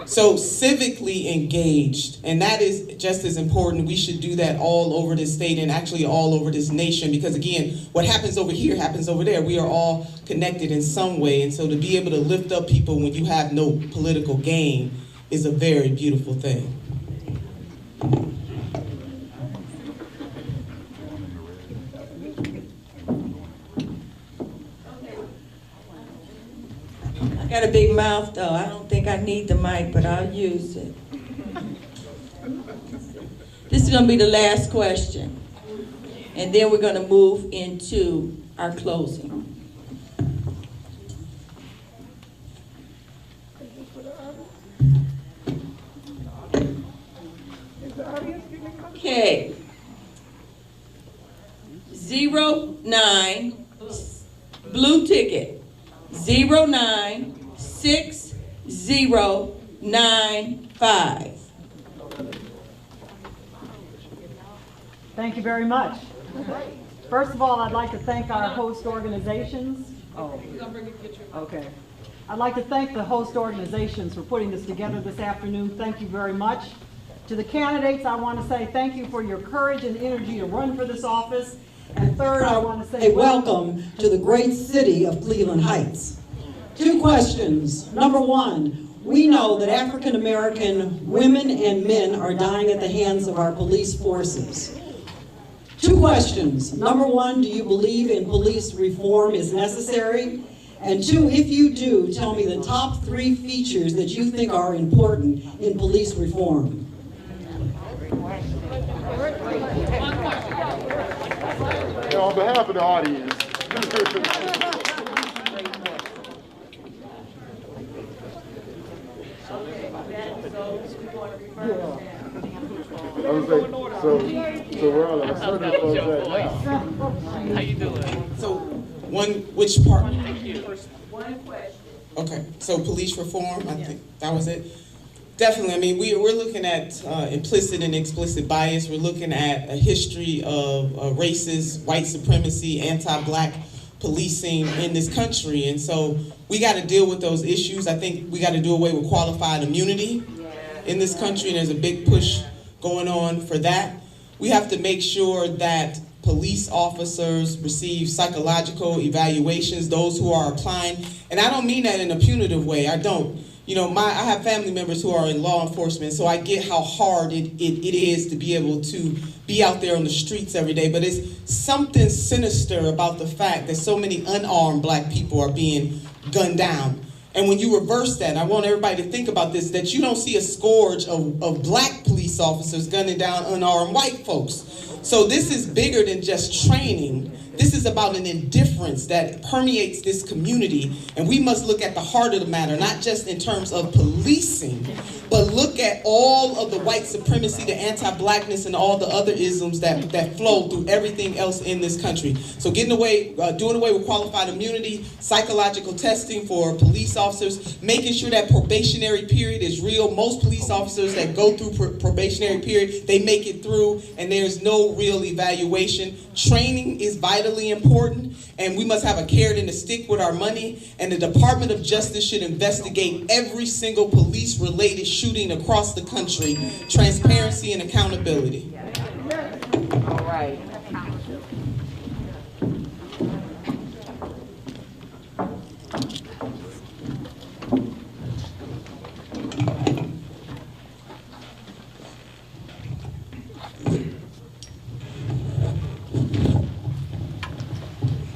So civically engaged, and that is just as important. We should do that all over this state and actually all over this nation, because again, what happens over here happens over there. We are all connected in some way, and so to be able to lift up people when you have no political gain is a very beautiful thing. I got a big mouth though. I don't think I need the mic, but I'll use it. This is going to be the last question, and then we're going to move into our closing. Okay. 09, blue ticket. 096095. Thank you very much. First of all, I'd like to thank our host organizations. Okay. I'd like to thank the host organizations for putting this together this afternoon. Thank you very much. To the candidates, I want to say thank you for your courage and energy to run for this office. And third, I want to say welcome to the great city of Cleveland Heights. 2 questions. Number 1, we know that African American women and men are dying at the hands of our police forces. 2 questions. Number 1, do you believe in police reform is necessary? And 2, if you do, tell me the top 3 features that you think are important in police reform. On behalf of the audience. I was like, so we're all at a certain How you doing? So, which part? One question. Okay, so police reform, I think that was it. Definitely, I mean, we're looking at implicit and explicit bias. We're looking at a history of racist, white supremacy, anti-black policing in this country. And so we got to deal with those issues. I think we got to do away with qualified immunity in this country, and there's a big push going on for that. We have to make sure that police officers receive psychological evaluations, those who are applying. And I don't mean that in a punitive way, I don't. You know, I have family members who are in law enforcement, so I get how hard it is to be able to be out there on the streets every day. But it's something sinister about the fact that so many unarmed black people are being gunned down. And when you reverse that, I want everybody to think about this, that you don't see a scourge of black police officers gunning down unarmed white folks. So this is bigger than just training. This is about an indifference that permeates this community, and we must look at the heart of the matter, not just in terms of policing, but look at all of the white supremacy, the anti-blackness, and all the other isms that flow through everything else in this country. So doing away with qualified immunity, psychological testing for police officers, making sure that probationary period is real. Most police officers that go through probationary period, they make it through, and there's no real evaluation. Training is vitally important, and we must have a carrot and a stick with our money, and the Department of Justice should investigate every single police-related shooting across the country. Transparency and accountability. All right.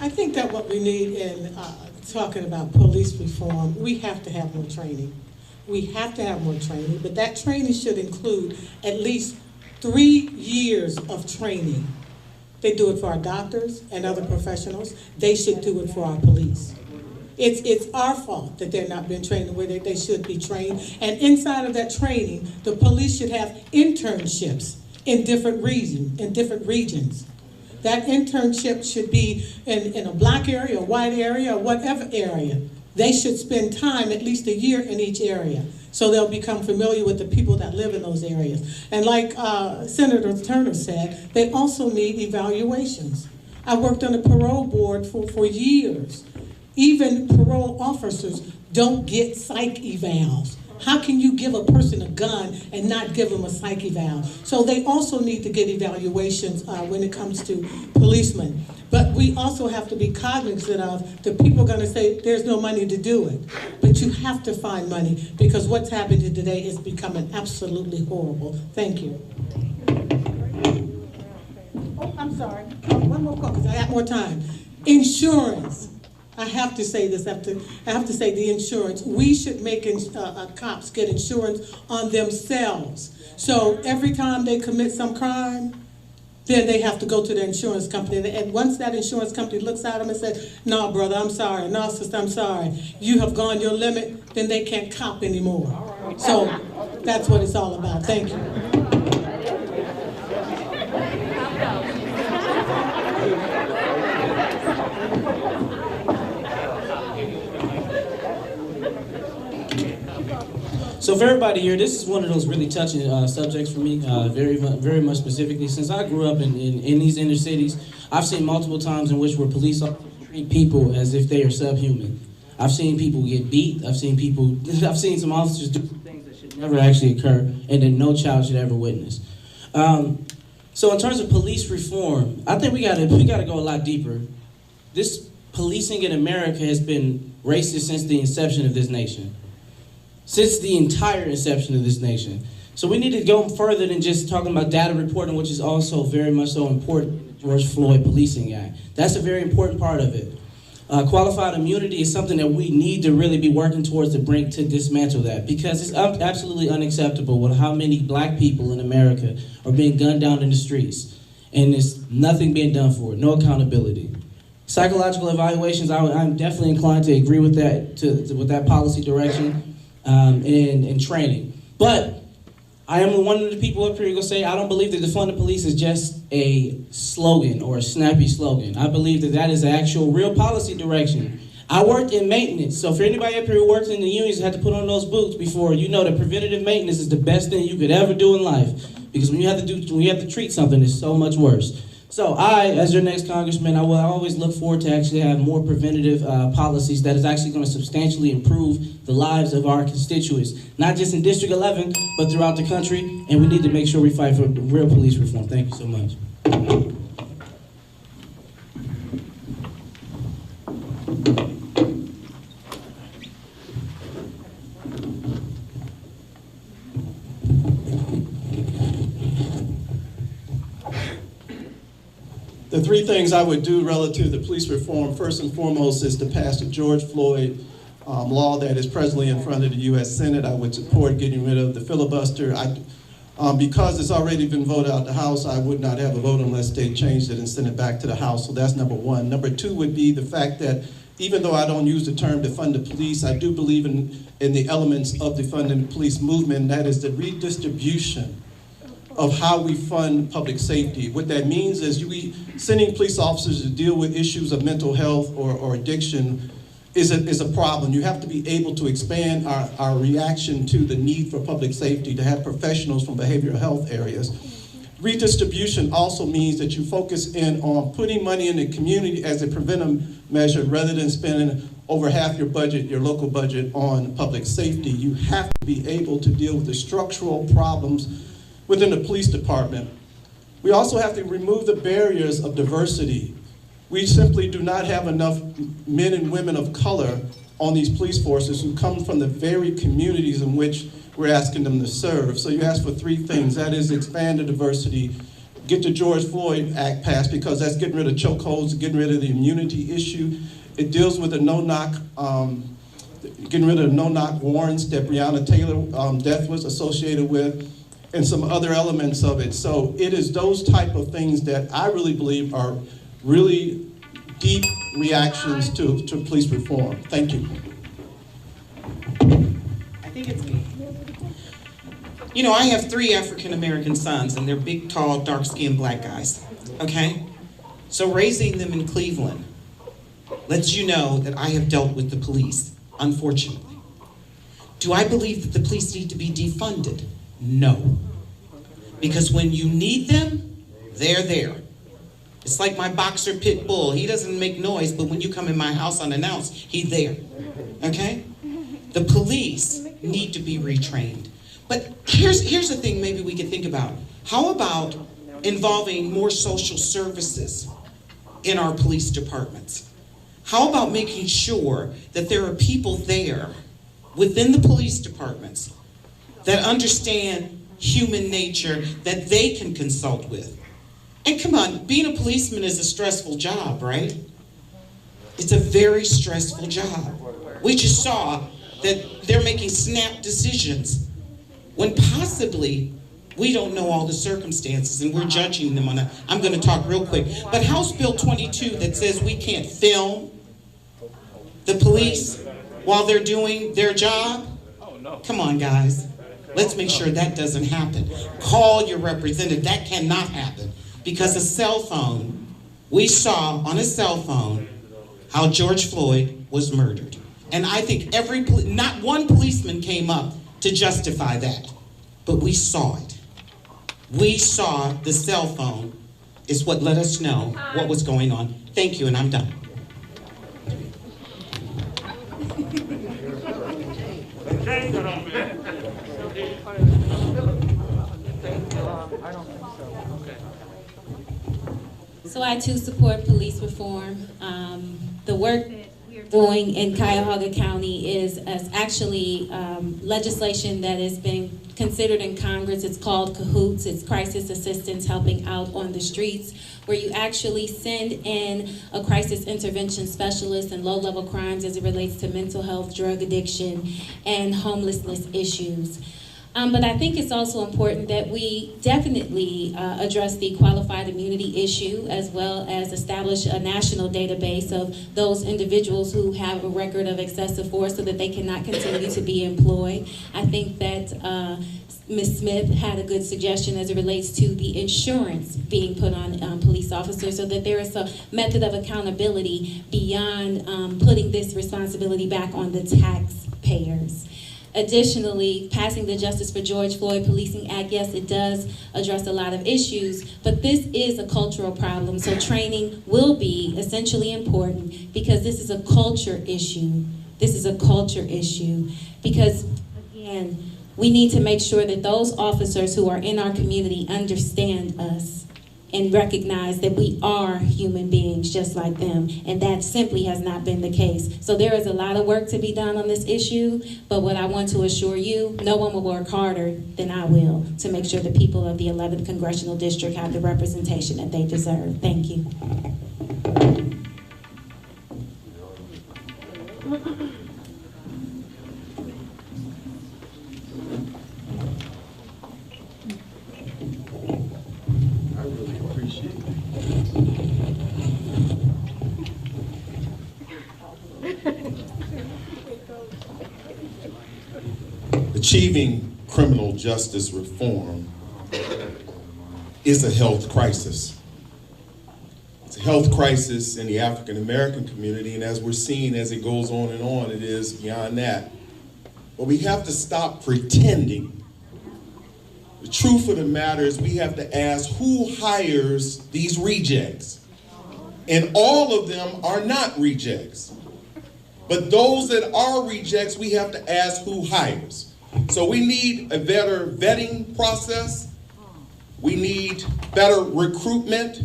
I think that what we need in talking about police reform, we have to have more training. We have to have more training, but that training should include at least 3 years of training. They do it for our doctors and other professionals. They should do it for our police. It's our fault that they're not being trained the way they should be trained. And inside of that training, the police should have internships in different regions. That internship should be in a black area, a white area, or whatever area. They should spend time, at least a year in each area, so they'll become familiar with the people that live in those areas. And like Senator Turner said, they also need evaluations. I worked on the parole board for years. Even parole officers don't get psych evals. How can you give a person a gun and not give them a psych eval? So they also need to get evaluations when it comes to policemen. But we also have to be cognizant of the people are going to say there's no money to do it. But you have to find money, because what's happening today is becoming absolutely horrible. Thank you. Oh, I'm sorry. One more call because I have more time. Insurance. I have to say this. I have to say the insurance. We should make cops get insurance on themselves. So every time they commit some crime, then they have to go to the insurance company. And once that insurance company looks at them and says, "No, brother, I'm sorry. No, sister, I'm sorry. You have gone your limit," then they can't cop anymore. So that's what it's all about. Thank you. So for everybody here, this is one of those really touching subjects for me, very much specifically. Since I grew up in these inner cities, I've seen multiple times in which where police officers treat people as if they are subhuman. I've seen people get beat. I've seen some officers do things that should never actually occur, and that no child should ever witness. So in terms of police reform, I think we gotta go a lot deeper. This policing in America has been racist since the inception of this nation. Since the entire inception of this nation. So we need to go further than just talking about data reporting, which is also very much so important, George Floyd Policing Act. That's a very important part of it. Qualified immunity is something that we need to really be working towards to dismantle that, because it's absolutely unacceptable with how many black people in America are being gunned down in the streets, and there's nothing being done for it, no accountability. Psychological evaluations, I'm definitely inclined to agree with that, with that policy direction. And training. But I am one of the people up here who will say I don't believe that defund the police is just a slogan or a snappy slogan. I believe that that is an actual real policy direction. I worked in maintenance, so for anybody up here who works in the unions and had to put on those boots before, you know that preventative maintenance is the best thing you could ever do in life. Because when you have to treat something, it's so much worse. So I, as your next congressman, I will always look forward to actually have more preventative policies that is actually going to substantially improve the lives of our constituents, not just in District 11, but throughout the country, and we need to make sure we fight for real police reform. Thank you so much. The three things I would do relative to police reform, first and foremost, is to pass the George Floyd law that is presently in front of the U.S. Senate. I would support getting rid of the filibuster. Because it's already been voted out the House, I would not have a vote unless they changed it and sent it back to the House. So that's number one. Number two would be the fact that even though I don't use the term defund the police, I do believe in the elements of defunding the police movement. That is the redistribution of how we fund public safety. What that means is sending police officers to deal with issues of mental health or addiction is a problem. You have to be able to expand our reaction to the need for public safety, to have professionals from behavioral health areas. Redistribution also means that you focus in on putting money in the community as a preventive measure rather than spending over half your budget, your local budget, on public safety. You have to be able to deal with the structural problems within the police department. We also have to remove the barriers of diversity. We simply do not have enough men and women of color on these police forces who come from the very communities in which we're asking them to serve. So you ask for three things. That is, expand the diversity, get the George Floyd Act passed, because that's getting rid of chokeholds, getting rid of the immunity issue. It deals with the no-knock, getting rid of no-knock warrants that Breonna Taylor death was associated with, and some other elements of it. So it is those type of things that I really believe are really deep reactions to police reform. Thank you. I think it's me. You know, I have 3 African-American sons, and they're big, tall, dark-skinned black guys, okay? So raising them in Cleveland lets you know that I have dealt with the police, unfortunately. Do I believe that the police need to be defunded? No. Because when you need them, they're there. It's like my boxer pit bull. He doesn't make noise, but when you come in my house unannounced, he's there, okay? The police need to be retrained. But here's the thing maybe we could think about. How about involving more social services in our police departments? How about making sure that there are people there within the police departments that understand human nature that they can consult with? And come on, being a policeman is a stressful job, right? It's a very stressful job. We just saw that they're making snap decisions when possibly we don't know all the circumstances and we're judging them on that. I'm going to talk real quick. But House Bill 22 that says we can't film the police while they're doing their job? Come on, guys. Let's make sure that doesn't happen. Call your representative. That cannot happen. Because a cell phone, we saw on a cell phone how George Floyd was murdered. And I think not one policeman came up to justify that. But we saw it. We saw the cell phone is what let us know what was going on. Thank you, and I'm done. So I too support police reform. The work that we're doing in Cuyahoga County is actually legislation that has been considered in Congress. It's called CAHOOTS. It's Crisis Assistance Helping Out on the Streets, where you actually send in a crisis intervention specialist in low-level crimes as it relates to mental health, drug addiction, and homelessness issues. But I think it's also important that we definitely address the qualified immunity issue, as well as establish a national database of those individuals who have a record of excessive force so that they cannot continue to be employed. I think that Ms. Smith had a good suggestion as it relates to the insurance being put on police officers, so that there is a method of accountability beyond putting this responsibility back on the taxpayers. Additionally, passing the Justice for George Floyd Policing Act, yes, it does address a lot of issues, but this is a cultural problem, so training will be essentially important because this is a culture issue. This is a culture issue because, again, we need to make sure that those officers who are in our community understand us and recognize that we are human beings just like them, and that simply has not been the case. So there is a lot of work to be done on this issue, but what I want to assure you, no one will work harder than I will to make sure the people of the 11th Congressional District have the representation that they deserve. Thank you. Achieving criminal justice reform is a health crisis. It's a health crisis in the African American community, and as we're seeing as it goes on and on, it is beyond that. But we have to stop pretending. The truth of the matter is we have to ask who hires these rejects. And all of them are not rejects. But those that are rejects, we have to ask who hires. So we need a better vetting process, we need better recruitment,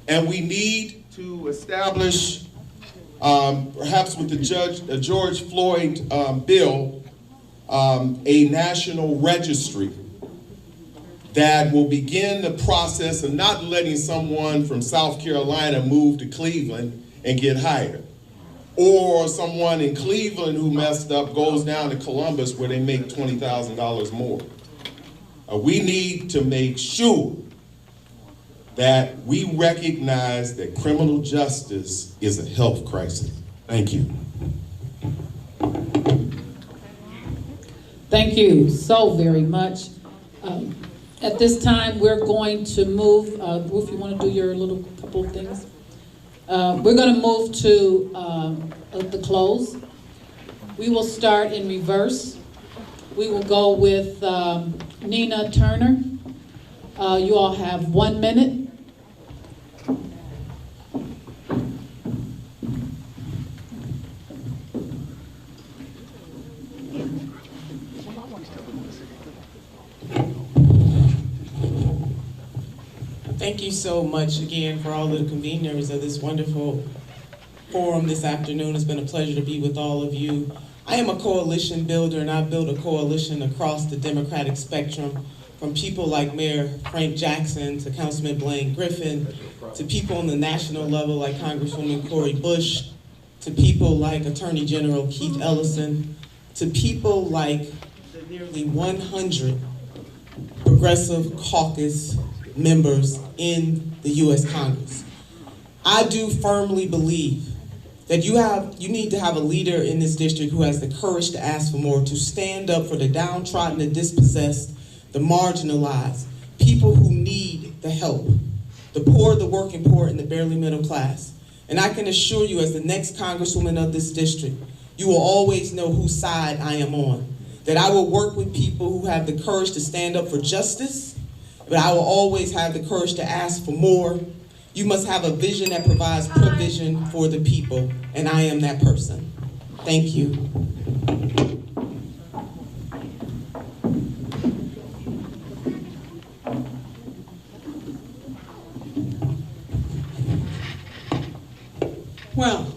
and we need to establish, perhaps with the George Floyd bill, a national registry that will begin the process of not letting someone from South Carolina move to Cleveland and get hired. Or someone in Cleveland who messed up goes down to Columbus where they make $20,000 more. We need to make sure that we recognize that criminal justice is a health crisis. Thank you. Thank you so very much. At this time, we're going to move, Ruth, you want to do your little couple of things? We're going to move to the close. We will start in reverse. We will go with Nina Turner. You all have 1 minute. Thank you so much again for all of the conveners of this wonderful forum this afternoon. It's been a pleasure to be with all of you. I am a coalition builder, and I've built a coalition across the Democratic spectrum, from people like Mayor Frank Jackson to Councilman Blaine Griffin, to people on the national level like Congresswoman Cori Bush, to people like Attorney General Keith Ellison, to people like the nearly 100 Progressive Caucus members in the U.S. Congress. I do firmly believe that you need to have a leader in this district who has the courage to ask for more, to stand up for the downtrodden, the dispossessed, the marginalized, people who need the help, the poor, the working poor, and the barely middle class. And I can assure you, as the next Congresswoman of this district, you will always know whose side I am on. That I will work with people who have the courage to stand up for justice, but I will always have the courage to ask for more. You must have a vision that provides provision for the people, and I am that person. Thank you. Well,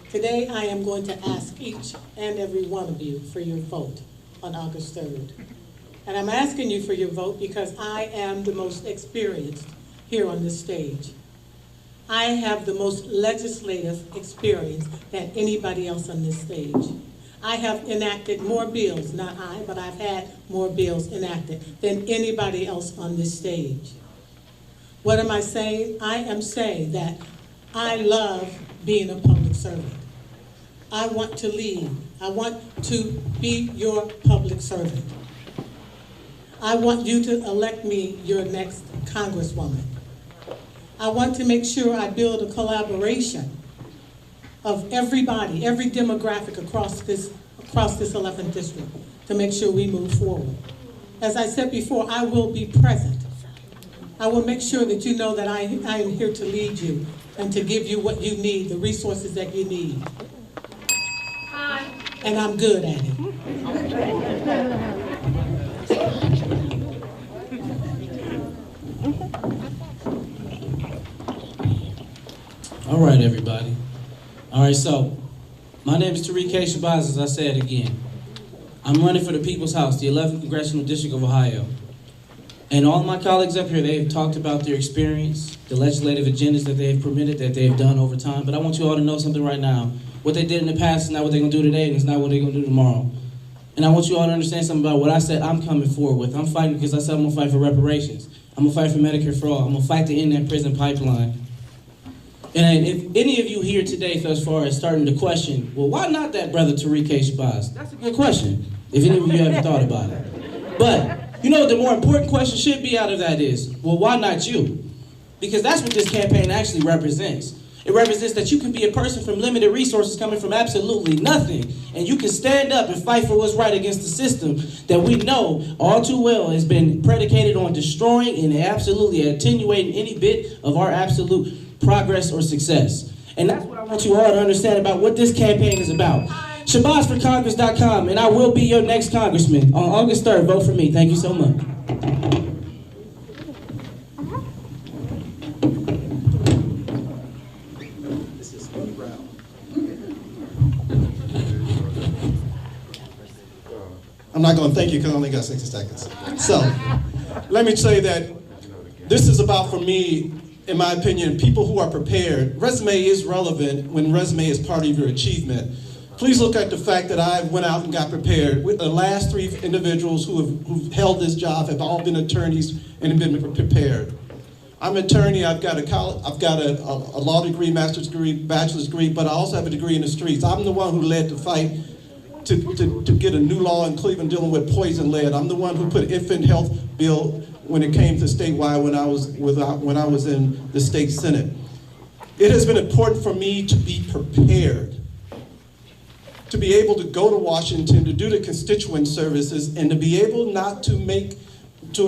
today I am going to ask each and every one of you for your vote on August 3rd. And I'm asking you for your vote because I am the most experienced here on this stage. I have the most legislative experience than anybody else on this stage. I have enacted more bills, not I, but I've had more bills enacted than anybody else on this stage. What am I saying? I am saying that I love being a public servant. I want to lead. I want to be your public servant. I want you to elect me your next Congresswoman. I want to make sure I build a collaboration of everybody, every demographic across across this 11th district to make sure we move forward. As I said before, I will be present. I will make sure that you know that I am here to lead you and to give you what you need, the resources that you need. And I'm good at it. All right, everybody. All right, so my name is Tariq Shabazz, as I said again. I'm running for the People's House, the 11th Congressional District of Ohio. And all my colleagues up here, they have talked about their experience, the legislative agendas that they have permitted, that they have done over time. But I want you all to know something right now. What they did in the past is not what they're going to do today, and it's not what they're going to do tomorrow. And I want you all to understand something about what I said I'm coming forward with. I'm fighting because I said I'm going to fight for reparations. I'm going to fight for Medicare for all. I'm going to fight to end that prison pipeline. And if any of you here today, thus far, is starting to question, well, why not that brother Tariq Shabazz? That's a good question, if any of you haven't thought about it. But, you know what the more important question should be out of that is, well, why not you? Because that's what this campaign actually represents. It represents that you can be a person from limited resources coming from absolutely nothing, and you can stand up and fight for what's right against the system that we know all too well has been predicated on destroying and absolutely attenuating any bit of our absolute progress or success. And that's what I want you all to understand about what this campaign is about. ShabazForCongress.com, and I will be your next congressman on August 3rd. Vote for me. Thank you so much. I'm not going to thank you because I only got 60 seconds. So, let me say that this is about, for me, in my opinion, people who are prepared. Resume is relevant when resume is part of your achievement. Please look at the fact that I went out and got prepared. The last 3 individuals who've held this job have all been attorneys and have been prepared. I'm an attorney. I've got a law degree, master's degree, bachelor's degree, but I also have a degree in the streets. I'm the one who led the fight to get a new law in Cleveland dealing with poison lead. I'm the one who put infant health bill when it came to statewide when I was in the state Senate. It has been important for me to be prepared, to be able to go to Washington, to do the constituent services, and to be able not to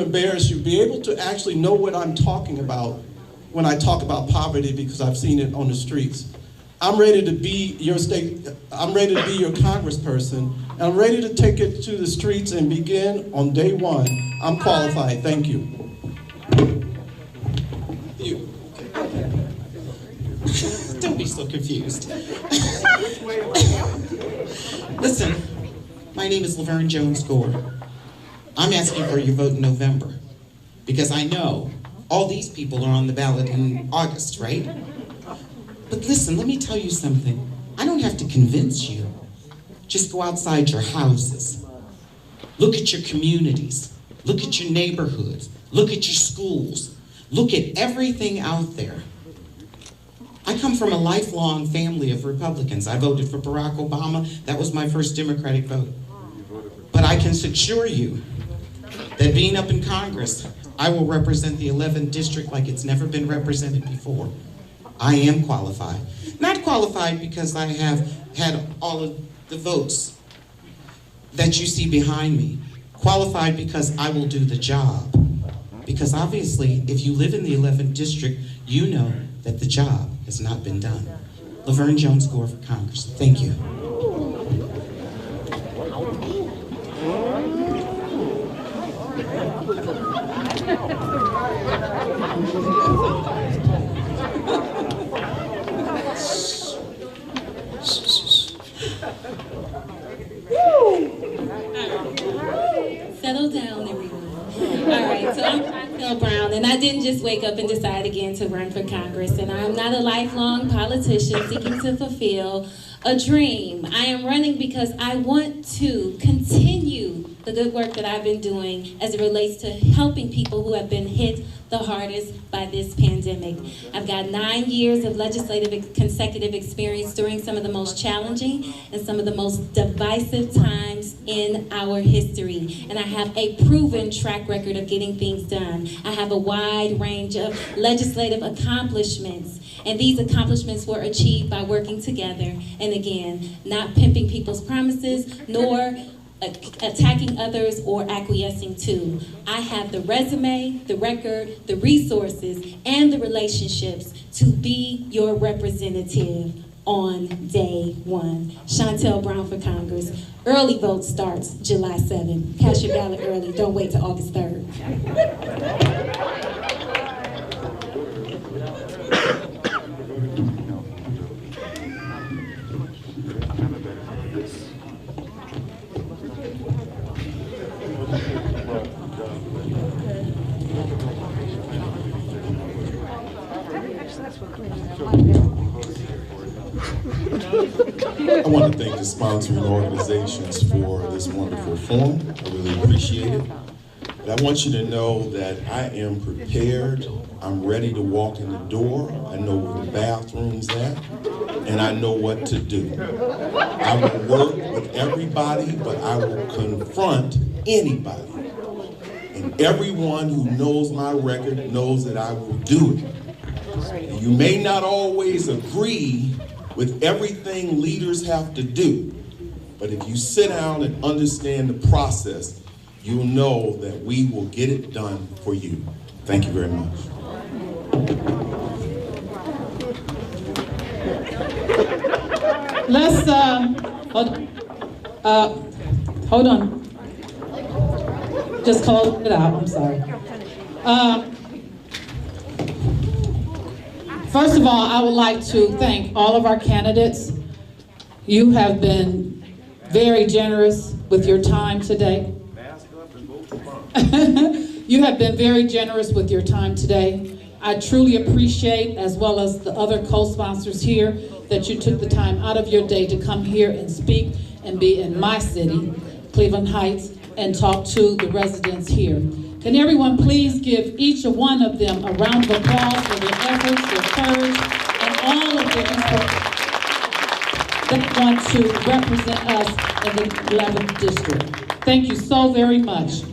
embarrass you, be able to actually know what I'm talking about when I talk about poverty because I've seen it on the streets. I'm ready to be your I'm ready to be your congressperson, and I'm ready to take it to the streets and begin on day one. I'm qualified. Thank you. Don't be so confused. Listen, my name is Laverne Jones Gore. I'm asking for your vote in November because I know all these people are on the ballot in August, right? But listen, let me tell you something. I don't have to convince you. Just go outside your houses. Look at your communities. Look at your neighborhoods. Look at your schools. Look at everything out there. I come from a lifelong family of Republicans. I voted for Barack Obama. That was my first Democratic vote. But I can assure you that being up in Congress, I will represent the 11th district like it's never been represented before. I am qualified. Not qualified because I have had all of the votes that you see behind me. Qualified because I will do the job. Because obviously, if you live in the 11th district, you know that the job has not been done. Laverne Jones Gore for Congress. Thank you. Settle down, everyone. All right, so I'm Raquel Brown, and I didn't just wake up and decide again to run for Congress, and I'm not a lifelong politician seeking to fulfill a dream. I am running because I want to continue the good work that I've been doing as it relates to helping people who have been hit the hardest by this pandemic. I've got 9 years of legislative consecutive experience during some of the most challenging and some of the most divisive times in our history. And I have a proven track record of getting things done. I have a wide range of legislative accomplishments. And these accomplishments were achieved by working together. And again, not pimping people's promises, nor attacking others or acquiescing to. I have the resume, the record, the resources, and the relationships to be your representative on day one. Chantel Brown for Congress. Early vote starts July 7th. Cast your ballot early. Don't wait till August 3rd. I want to thank the sponsoring organizations for this wonderful forum. I really appreciate it. But I want you to know that I am prepared. I'm ready to walk in the door. I know where the bathroom's at, and I know what to do. I will work with everybody, but I will confront anybody. And everyone who knows my record knows that I will do it. And you may not always agree with everything leaders have to do, but if you sit down and understand the process, you'll know that we will get it done for you. Thank you very much. Let's, hold on. Just close it out, I'm sorry. First of all, I would like to thank all of our candidates. You have been very generous with your time today. You have been very generous with your time today. I truly appreciate, as well as the other co-sponsors here, that you took the time out of your day to come here and speak and be in my city, Cleveland Heights, and talk to the residents here. Can everyone please give each one of them a round of applause for their efforts, their courage, and all of the people that want to represent us in the 11th district. Thank you so very much.